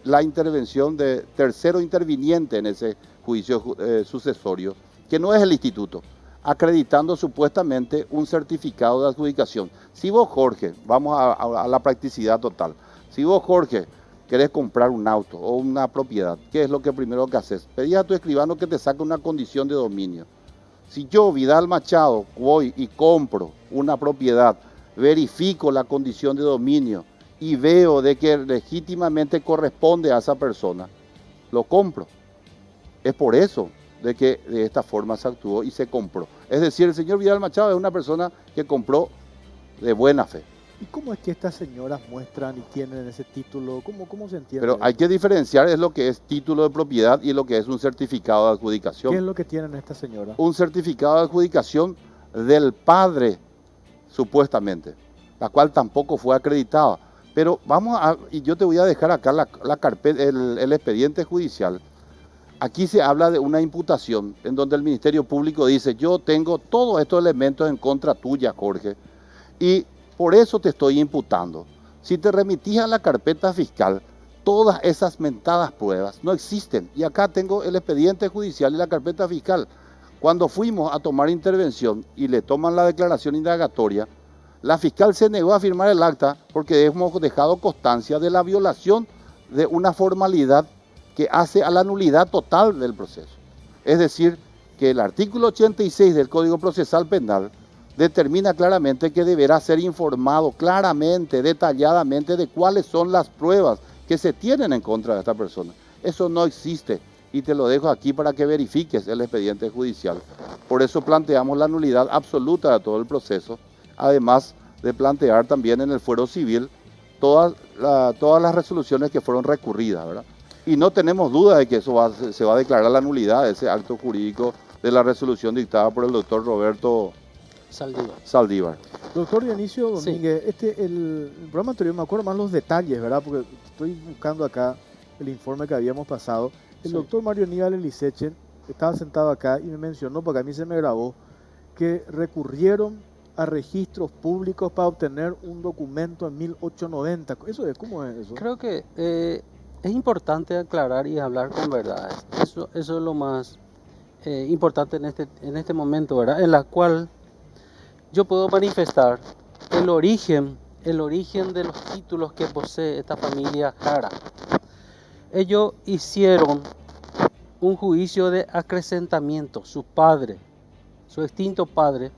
S11: la intervención de tercero interviniente en ese juicio sucesorio, que no es el instituto, acreditando supuestamente un certificado de adjudicación. Si vos, Jorge, vamos a la practicidad total, si vos, Jorge, querés comprar un auto o una propiedad, ¿qué es lo que primero que haces? Pedí a tu escribano que te saque una condición de dominio. Si yo, Vidal Machado, voy y compro una propiedad, verifico la condición de dominio y veo de que legítimamente corresponde a esa persona, lo compro. Es por eso de que de esta forma se actuó y se compró. Es decir, el señor Vidal Machado es una persona que compró de buena fe.
S1: ¿Y cómo es que estas señoras muestran y tienen ese título? ¿Cómo se entiende?
S11: Pero hay que diferenciar es lo que es título de propiedad y lo que es un certificado de adjudicación.
S1: ¿Qué es lo que tienen estas señoras?
S11: Un certificado de adjudicación del padre, supuestamente, la cual tampoco fue acreditada. Pero y yo te voy a dejar acá la carpeta, el expediente judicial. Aquí se habla de una imputación en donde el Ministerio Público dice, yo tengo todos estos elementos en contra tuya, Jorge, y por eso te estoy imputando. Si te remitís a la carpeta fiscal, todas esas mentadas pruebas no existen. Y acá tengo el expediente judicial y la carpeta fiscal. Cuando fuimos a tomar intervención y le toman la declaración indagatoria, la fiscal se negó a firmar el acta porque hemos dejado constancia de la violación de una formalidad que hace a la nulidad total del proceso. Es decir, que el artículo 86 del Código Procesal Penal determina claramente que deberá ser informado claramente, detalladamente, de cuáles son las pruebas que se tienen en contra de esta persona. Eso no existe y te lo dejo aquí para que verifiques el expediente judicial. Por eso planteamos la nulidad absoluta de todo el proceso, además de plantear también en el fuero civil todas las resoluciones que fueron recurridas, ¿verdad? Y no tenemos duda de que eso se va a declarar la nulidad de ese acto jurídico de la resolución dictada por el doctor Roberto Saldívar.
S1: Doctor Dionisio Domínguez,
S12: Sí.
S1: El programa anterior me acuerdo más los detalles, ¿verdad? Porque estoy buscando acá el informe que habíamos pasado. El doctor Mario Aníbal Elisechen estaba sentado acá y me mencionó, porque a mí se me grabó, que recurrieron a registros públicos para obtener un documento en 1890. ¿Cómo es eso?
S12: Creo que es importante aclarar y hablar con verdades. Eso es lo más importante en este momento, ¿verdad? En la cual yo puedo manifestar el origen de los títulos que posee esta familia Jara. Ellos hicieron un juicio de acrecentamiento. Su padre, su extinto padre,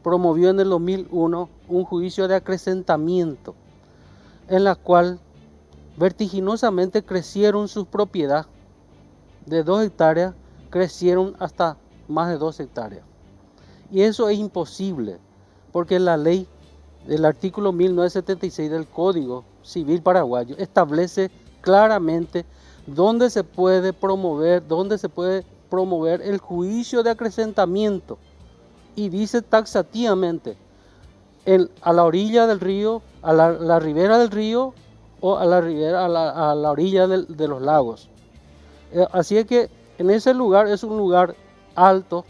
S12: promovió en el 2001 un juicio de acrecentamiento en la cual vertiginosamente crecieron sus propiedades. De 2 hectáreas crecieron hasta más de 2 hectáreas. Y eso es imposible, porque la ley del artículo 1976 del Código Civil Paraguayo establece claramente dónde se puede promover el juicio de acrecentamiento. Y dice taxativamente, a la orilla del río, a la ribera del río o a la orilla de los lagos. Así es que en ese lugar es un lugar alto,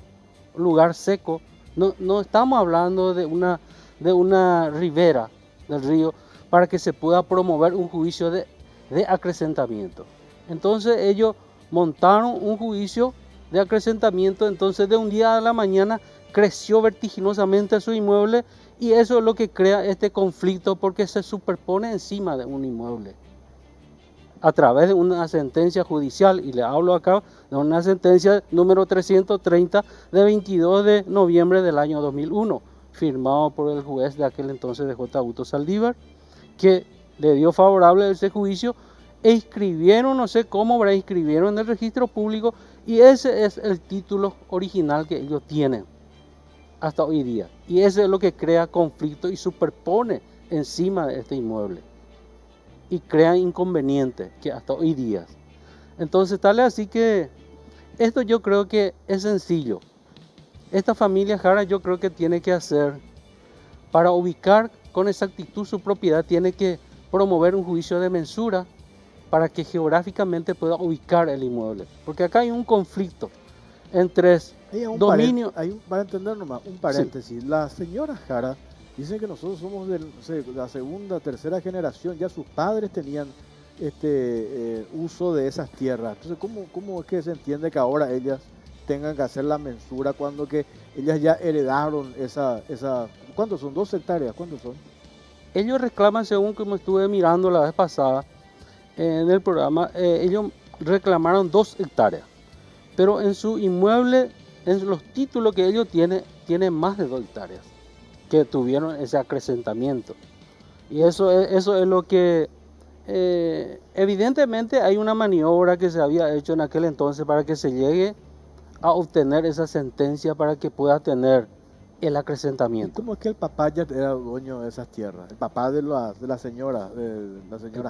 S12: un lugar seco. No estamos hablando de una ribera del río para que se pueda promover un juicio de acrecentamiento. Entonces ellos montaron un juicio de acrecentamiento, entonces de un día a la mañana creció vertiginosamente su inmueble y eso es lo que crea este conflicto porque se superpone encima de un inmueble a través de una sentencia judicial, y le hablo acá de una sentencia número 330 de 22 de noviembre del año 2001, firmado por el juez de aquel entonces de J. Augusto Saldívar, que le dio favorable ese juicio e inscribieron, no sé cómo, pero inscribieron en el registro público y ese es el título original que ellos tienen hasta hoy día. Y eso es lo que crea conflicto y superpone encima de este inmueble y crea inconvenientes que hasta hoy día. Entonces tal es así que esto yo creo que es sencillo. Esta familia Jara yo creo que tiene que hacer, para ubicar con exactitud su propiedad, tiene que promover un juicio de mensura para que geográficamente pueda ubicar el inmueble. Porque acá hay un conflicto entre dominio...
S1: Para entender nomás, un paréntesis. Sí. La señora Jara dicen que nosotros somos de la segunda, tercera generación, ya sus padres tenían uso de esas tierras. Entonces, ¿cómo es que se entiende que ahora ellas tengan que hacer la mensura cuando que ellas ya heredaron esa ¿cuántos son? 2 hectáreas, ¿cuántos son?
S12: Ellos reclaman, según como estuve mirando la vez pasada, en el programa, ellos reclamaron 2 hectáreas, pero en su inmueble, en los títulos que ellos tienen más de 2 hectáreas, que tuvieron ese acrecentamiento. Y eso es lo que, evidentemente hay una maniobra que se había hecho en aquel entonces para que se llegue a obtener esa sentencia para que pueda tener el
S1: ¿Y
S12: acrecentamiento.
S1: cómo es que el papá ya era dueño de esas tierras? El papá de la señora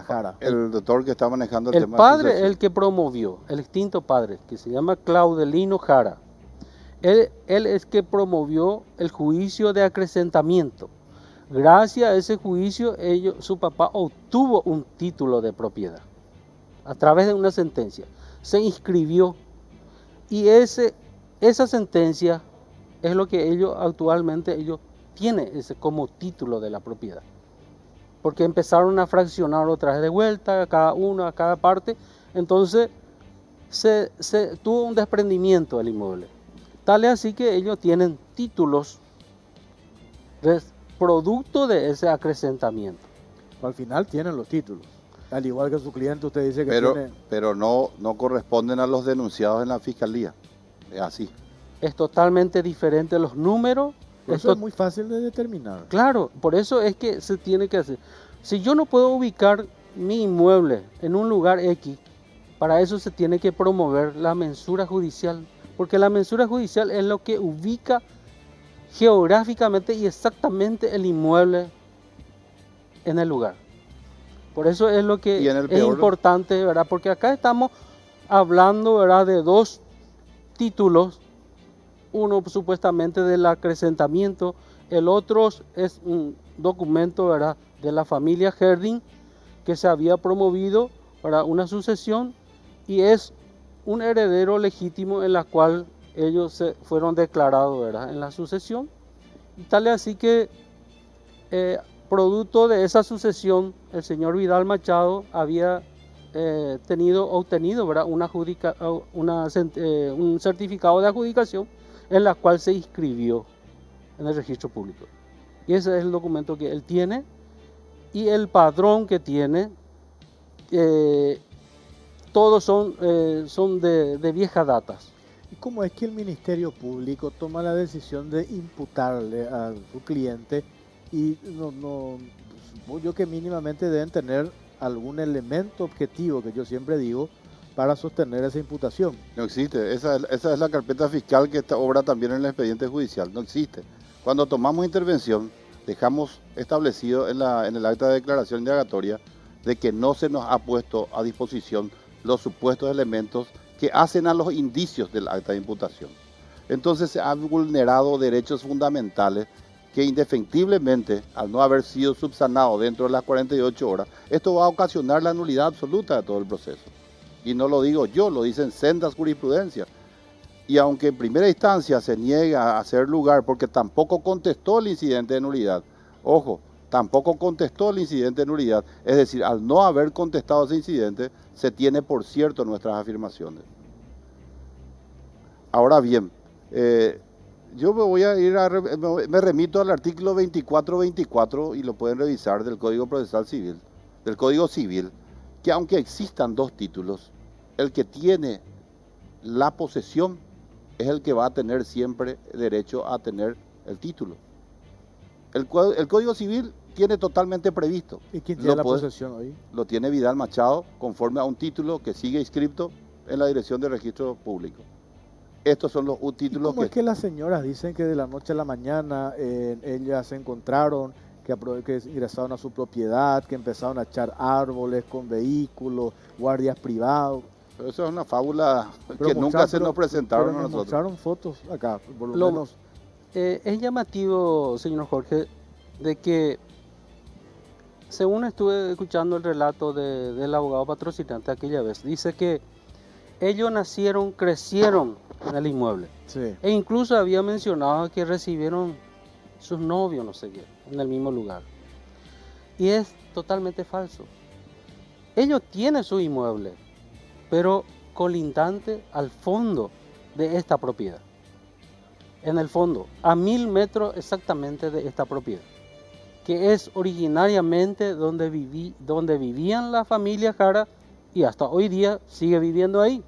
S1: Jara.
S11: El doctor que está manejando el
S12: El
S11: tema de
S12: padre,
S11: sucesión.
S12: el que promovió, el extinto padre, que se llama Claudelino Jara, él es que promovió el juicio de acrecentamiento. Gracias a ese juicio, su papá obtuvo un título de propiedad a través de una sentencia. Se inscribió y esa sentencia es lo que ellos actualmente tienen como título de la propiedad. Porque empezaron a fraccionar otra vez de vuelta, cada uno, a cada parte. Entonces se tuvo un desprendimiento del inmueble. Tal es así que ellos tienen títulos producto de ese acrecentamiento.
S1: Al final tienen los títulos. Al igual que su cliente, usted dice que tiene...
S11: Pero no corresponden a los denunciados en la fiscalía. Es así.
S12: Es totalmente diferente los números.
S1: Eso es muy fácil de determinar.
S12: Claro, por eso es que se tiene que hacer. Si yo no puedo ubicar mi inmueble en un lugar X, para eso se tiene que promover la mensura judicial, porque la mensura judicial es lo que ubica geográficamente y exactamente el inmueble en el lugar. Por eso es lo que es importante, ¿verdad? Porque acá estamos hablando, ¿verdad?, de 2 títulos, uno supuestamente del acrecentamiento, el otro es un documento, ¿verdad?, de la familia Herding que se había promovido para una sucesión y es un heredero legítimo en la cual ellos se fueron declarados, ¿verdad?, en la sucesión. Y tal es así que producto de esa sucesión el señor Vidal Machado había obtenido, ¿verdad?, un certificado de adjudicación en la cual se inscribió en el registro público. Y ese es el documento que él tiene y el padrón que tiene. Todos son de viejas datas.
S1: ¿Y cómo es que el Ministerio Público toma la decisión de imputarle a su cliente y supongo yo que mínimamente deben tener algún elemento objetivo, que yo siempre digo, para sostener esa imputación?
S11: No existe. Esa es la carpeta fiscal que obra también en el expediente judicial. No existe. Cuando tomamos intervención, dejamos establecido en el acta de declaración indagatoria de que no se nos ha puesto a disposición los supuestos elementos que hacen a los indicios del acta de imputación. Entonces se han vulnerado derechos fundamentales que indefectiblemente, al no haber sido subsanado dentro de las 48 horas, esto va a ocasionar la nulidad absoluta de todo el proceso. Y no lo digo yo, lo dicen sendas jurisprudencias. Y aunque en primera instancia se niega a hacer lugar porque tampoco contestó el incidente de nulidad, ojo, tampoco contestó el incidente de nulidad, es decir, al no haber contestado ese incidente, se tiene por cierto nuestras afirmaciones. Ahora bien, yo me remito al artículo 2424 y lo pueden revisar del Código Procesal Civil, del Código Civil, que aunque existan 2 títulos, el que tiene la posesión es el que va a tener siempre derecho a tener el título. El Código Civil tiene totalmente previsto.
S1: ¿Y quién tiene la posesión hoy?
S11: Lo tiene Vidal Machado, conforme a un título que sigue inscripto en la Dirección de Registro Público. Estos son los títulos.
S1: ¿Cómo es que las señoras dicen que de la noche a la mañana ellas se encontraron, que ingresaron a su propiedad, que empezaron a echar árboles con vehículos, guardias privados?
S11: Pero eso es una fábula que nunca se nos presentaron a nosotros.
S1: Mostraron fotos acá, por lo menos.
S12: Es llamativo, señor Jorge, de que según estuve escuchando el relato del abogado patrocinante aquella vez, dice que ellos crecieron en el inmueble.
S1: Sí.
S12: E incluso había mencionado que recibieron sus novios, no sé qué, en el mismo lugar. Y es totalmente falso. Ellos tienen su inmueble, pero colindante al fondo de esta propiedad. En el fondo, a 1000 metros exactamente de esta propiedad. que es originariamente donde vivían la familia Jara y hasta hoy día sigue viviendo ahí.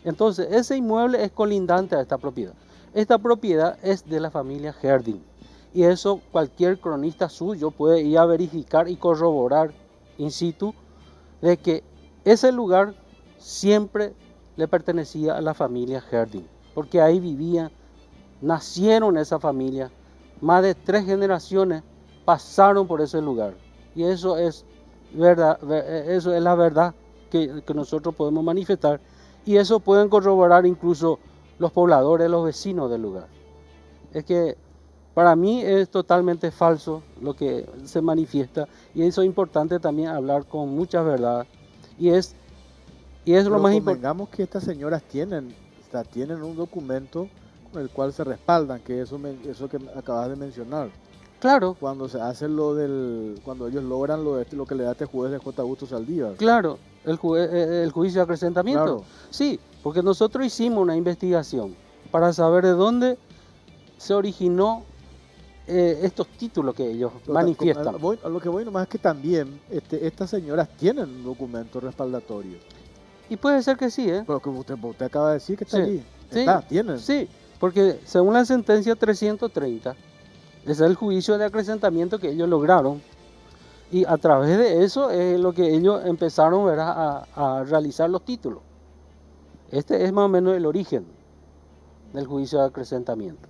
S12: Entonces, ese inmueble es colindante a esta propiedad. Esta propiedad es de la familia Herding. Y eso cualquier cronista suyo puede ir a verificar y corroborar in situ de que ese lugar siempre le pertenecía a la familia Herding. Porque ahí vivían, nacieron esa familia, más de 3 generaciones pasaron por ese lugar. Y eso es verdad, eso es la verdad que nosotros podemos manifestar. Y eso pueden corroborar incluso los pobladores, los vecinos del lugar. Es que para mí es totalmente falso lo que se manifiesta y eso es importante también hablar con mucha verdad. Y es lo más importante.
S1: Convengamos que estas señoras tienen un documento con el cual se respaldan, que eso que acabas de mencionar.
S12: Claro.
S1: Cuando se hace cuando ellos logran lo que le da este juez de J. Augusto Saldívar.
S12: Claro, el juicio de acrecentamiento.
S1: Claro.
S12: Sí, porque nosotros hicimos una investigación para saber de dónde se originó estos títulos que ellos manifiestan.
S1: A lo que voy nomás es que también estas señoras tienen un documento respaldatorio.
S12: Y puede ser que sí, ¿eh?
S1: Pero que usted acaba de decir que está
S12: Sí,
S1: allí.
S12: sí,
S1: Tienen.
S12: Sí, porque según la sentencia 330, ese es el juicio de acrecentamiento que ellos lograron. Y a través de eso es lo que ellos empezaron, ¿verdad?, a realizar los títulos. Este es más o menos el origen del juicio de acrecentamiento.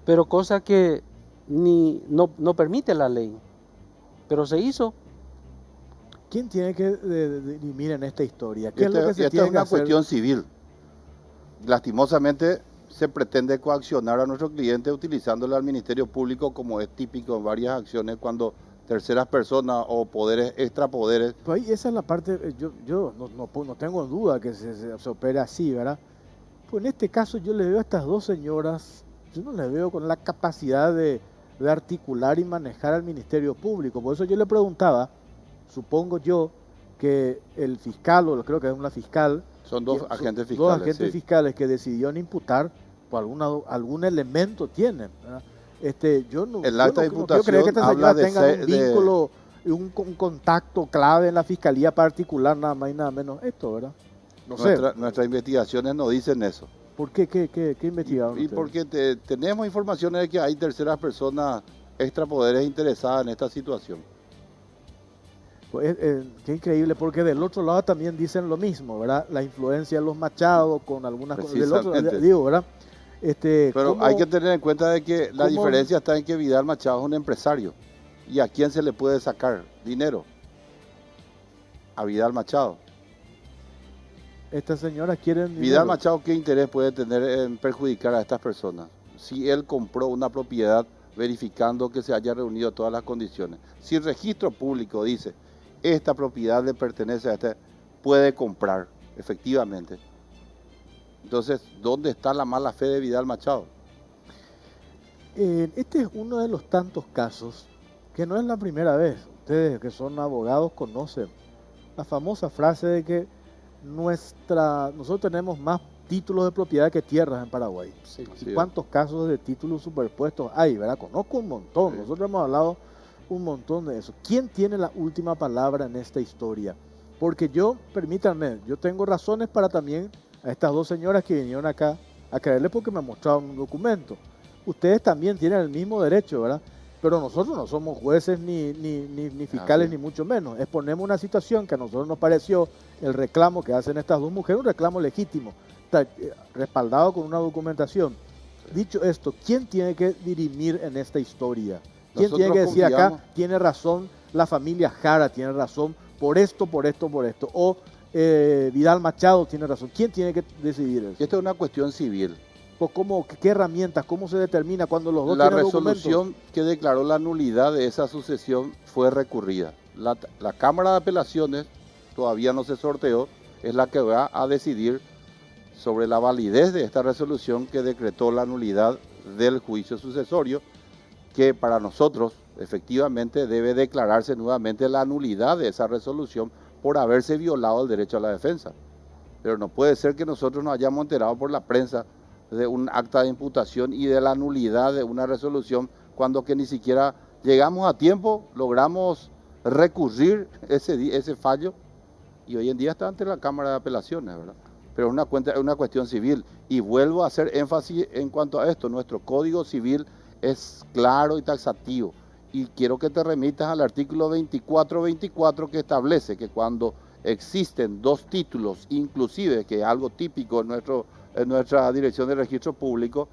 S12: Pero cosa que no permite la ley. Pero se hizo.
S1: ¿Quién tiene que dirimir en esta historia? ¿Qué es lo que se
S11: Esta
S1: tiene
S11: es
S1: que
S11: una
S1: hacer?
S11: cuestión civil. Lastimosamente se pretende coaccionar a nuestro cliente utilizándole al Ministerio Público, como es típico en varias acciones cuando terceras personas o poderes, extrapoderes.
S1: Pues ahí esa es la parte, yo no tengo duda que se opere así, ¿verdad? Pues en este caso yo le veo a estas dos señoras, yo no les veo con la capacidad de articular y manejar al Ministerio Público. Por eso yo le preguntaba, supongo yo, que el fiscal, o creo que es una fiscal,
S11: Son dos agentes fiscales.
S1: dos agentes
S11: sí.
S1: fiscales que decidieron imputar, pues algún elemento tienen, ¿verdad?
S11: El acta de imputación
S1: creo que estas
S11: habla
S1: señoras tengan un
S11: de-
S1: vínculo, un contacto clave en la fiscalía particular, nada más y nada menos esto, ¿verdad? No sé.
S11: Nuestras investigaciones no dicen eso.
S1: ¿Por qué? ¿Qué investigaron
S11: Y
S1: ustedes?
S11: porque tenemos informaciones de que hay terceras personas extrapoderes interesadas en esta situación.
S1: Pues, qué increíble, porque del otro lado también dicen lo mismo, ¿verdad? La influencia de los Machados con algunas cosas. Del otro,
S11: Precisamente.
S1: digo, ¿verdad?
S11: Pero
S1: ¿cómo-
S11: hay que tener en cuenta de que la
S1: cómo-
S11: diferencia está en que Vidal Machado es un empresario. ¿Y a quién se le puede sacar dinero? A Vidal Machado.
S1: estas señoras quieren
S11: Vidal
S1: dinero?
S11: Machado, ¿qué interés puede tener en perjudicar a estas personas? Si él compró una propiedad verificando que se haya reunido todas las condiciones. Si el registro público dice, esta propiedad le pertenece a este, puede comprar, efectivamente. Entonces, ¿dónde está la mala fe de Vidal Machado?
S1: Este es uno de los tantos casos que no es la primera vez. Ustedes que son abogados conocen la famosa frase de que nosotros tenemos más títulos de propiedad que tierras en Paraguay. ¿Y cuántos casos de títulos superpuestos hay, verdad? Conozco un montón.
S11: Sí.
S1: Nosotros hemos hablado un montón de eso. ¿Quién tiene la última palabra en esta historia? Porque permítanme, yo tengo razones para también a estas dos señoras que vinieron acá a creerle porque me mostraron un documento. Ustedes también tienen el mismo derecho, ¿verdad? Pero nosotros no somos jueces ni fiscales, ni mucho menos. Exponemos una situación que a nosotros nos pareció el reclamo que hacen estas dos mujeres, un reclamo legítimo, respaldado con una documentación. Dicho esto, ¿quién tiene que dirimir en esta historia? ¿Quién
S11: Nosotros
S1: tiene que decir acá,
S11: confiamos.
S1: tiene razón la familia Jara, tiene razón por esto, por esto, por esto? O Vidal Machado tiene razón. ¿Quién tiene que decidir eso?
S11: Esta es una cuestión civil.
S1: Pues ¿qué herramientas? ¿Cómo se determina cuando los dos
S11: La
S1: tienen documentos?
S11: resolución que declaró la nulidad de esa sucesión fue recurrida. La Cámara de Apelaciones todavía no se sorteó, es la que va a decidir sobre la validez de esta resolución que decretó la nulidad del juicio sucesorio, que para nosotros efectivamente debe declararse nuevamente la nulidad de esa resolución por haberse violado el derecho a la defensa. Pero no puede ser que nosotros nos hayamos enterado por la prensa de un acta de imputación y de la nulidad de una resolución cuando que ni siquiera Llegamos a tiempo, logramos recurrir ese fallo y hoy en día está ante la Cámara de Apelaciones, ¿verdad? Pero es una cuestión civil. Y vuelvo a hacer énfasis en cuanto a esto, nuestro Código Civil es claro y taxativo. Y quiero que te remitas al artículo 2424 que establece que cuando existen dos títulos, inclusive, que es algo típico en nuestra Dirección de Registro Público,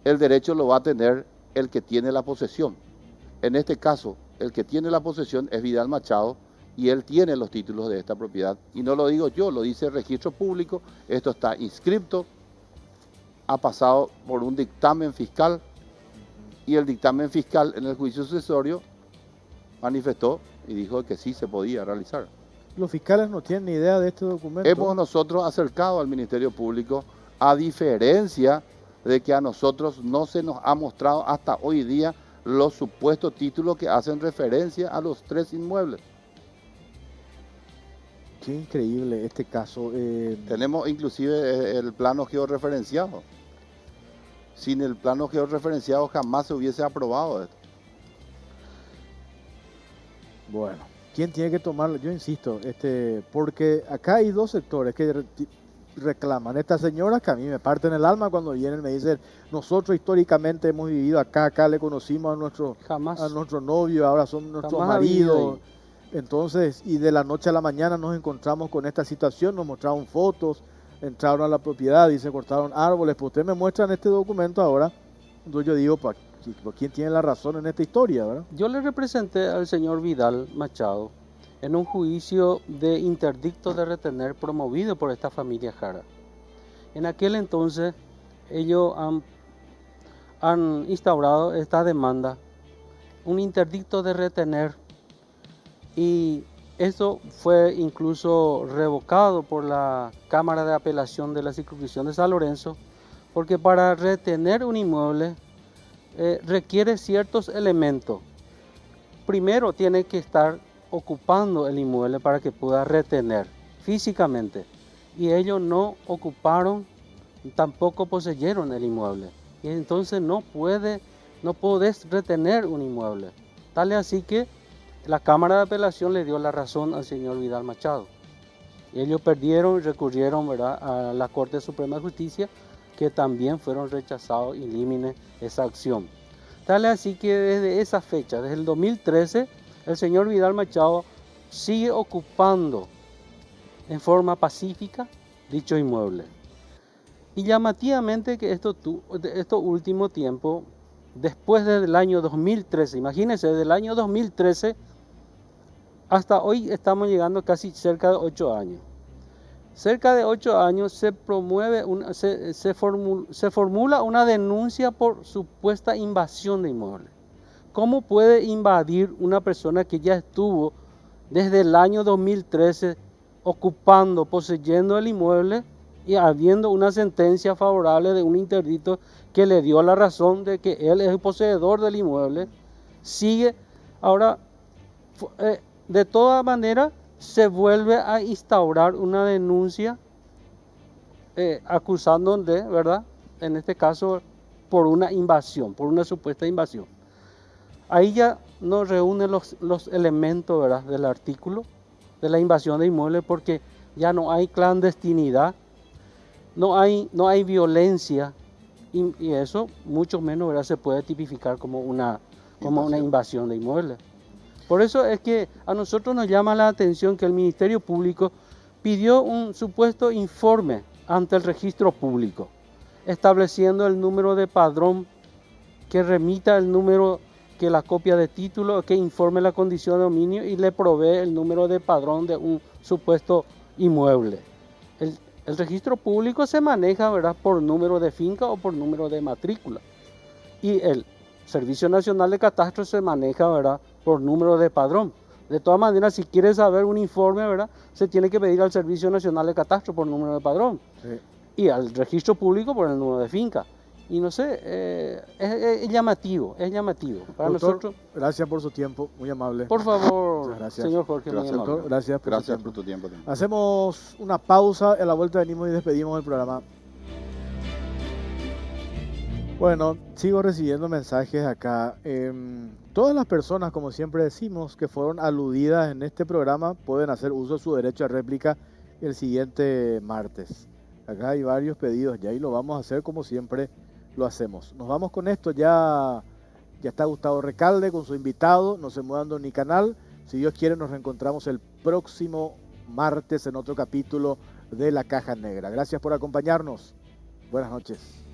S11: el derecho lo va a tener el que tiene la posesión. En este caso, el que tiene la posesión es Vidal Machado y él tiene los títulos de esta propiedad. Y no lo digo yo, lo dice el Registro Público, esto está inscripto, ha pasado por un dictamen fiscal y el dictamen fiscal en el juicio sucesorio manifestó y dijo que sí se podía realizar.
S1: Los fiscales no tienen ni idea de este documento.
S11: Hemos nosotros acercado al Ministerio Público, a diferencia de que a nosotros no se nos ha mostrado hasta hoy día los supuestos títulos que hacen referencia a los 3 inmuebles.
S1: Qué increíble este caso.
S11: Tenemos inclusive el plano georreferenciado. Sin el plano georreferenciado jamás se hubiese aprobado esto.
S1: Bueno, ¿quién tiene que tomarlo? Yo insisto, porque acá hay dos sectores que reclaman. Estas señoras que a mí me parten el alma cuando vienen y me dicen, nosotros históricamente hemos vivido acá le conocimos a nuestro novio, ahora son nuestros maridos. Entonces, y de la noche a la mañana nos encontramos con esta situación, nos mostraron fotos, entraron a la propiedad y se cortaron árboles. Pues ustedes me muestran este documento ahora, entonces yo digo, ¿quién tiene la razón en esta historia, verdad?
S12: Yo le representé al señor Vidal Machado en un juicio de interdicto de retener promovido por esta familia Jara. En aquel entonces ellos han instaurado esta demanda, un interdicto de retener, y eso fue incluso revocado por la Cámara de Apelación de la Circunscripción de San Lorenzo, porque para retener un inmueble requiere ciertos elementos. Primero tiene que estar ocupando el inmueble para que pueda retener físicamente, y ellos no ocuparon, tampoco poseyeron el inmueble, y entonces no podés retener un inmueble. Tal es así que la Cámara de Apelación le dio la razón al señor Vidal Machado. Ellos perdieron y recurrieron, ¿verdad?, a la Corte Suprema de Justicia, que también fueron rechazados in limine esa acción. Tal es así que desde esa fecha, desde el 2013, el señor Vidal Machado sigue ocupando en forma pacífica dicho inmueble. Y llamativamente que estos últimos tiempos, después del año 2013, imagínense, desde el año 2013 hasta hoy estamos llegando casi cerca de 8 años. Cerca de 8 años se formula una denuncia por supuesta invasión de inmuebles. ¿Cómo puede invadir una persona que ya estuvo desde el año 2013 ocupando, poseyendo el inmueble y habiendo una sentencia favorable de un interdicto que le dio la razón de que él es el poseedor del inmueble? Sigue ahora, de toda manera, se vuelve a instaurar una denuncia acusando de, ¿verdad?, en este caso, por una invasión, por una supuesta invasión. Ahí ya no reúnen los elementos, ¿verdad?, del artículo de la invasión de inmuebles, porque ya no hay clandestinidad, no hay violencia, y eso mucho menos, ¿verdad?, se puede tipificar como una invasión de inmuebles. Por eso es que a nosotros nos llama la atención que el Ministerio Público pidió un supuesto informe ante el Registro Público, estableciendo el número de padrón, que remita el número, que la copia de título, que informe la condición de dominio y le provee el número de padrón de un supuesto inmueble. El Registro Público se maneja, ¿verdad?, por número de finca o por número de matrícula, y el Servicio Nacional de Catastro se maneja, ¿verdad?, por número de padrón. De todas maneras, si quiere saber un informe, ¿verdad?, se tiene que pedir al Servicio Nacional de Catastro por número de padrón, sí, y al Registro Público por el número de finca. Y no sé, es llamativo, es llamativo. Para
S1: doctor,
S12: nosotros.
S1: Gracias por su tiempo, muy amable.
S12: Por favor,
S1: gracias,
S12: señor Jorge,
S1: gracias,
S12: muy amable.
S1: doctor, gracias
S11: por tu tiempo.
S1: Hacemos una pausa, en la vuelta venimos y despedimos el programa. Bueno, sigo recibiendo mensajes acá. Todas las personas, como siempre decimos, que fueron aludidas en este programa pueden hacer uso de su derecho a réplica el siguiente martes. Acá hay varios pedidos ya y lo vamos a hacer como siempre lo hacemos. Nos vamos con esto, ya está Gustavo Recalde con su invitado, no se muevan de Unicanal. Si Dios quiere nos reencontramos el próximo martes en otro capítulo de La Caja Negra. Gracias por acompañarnos. Buenas noches.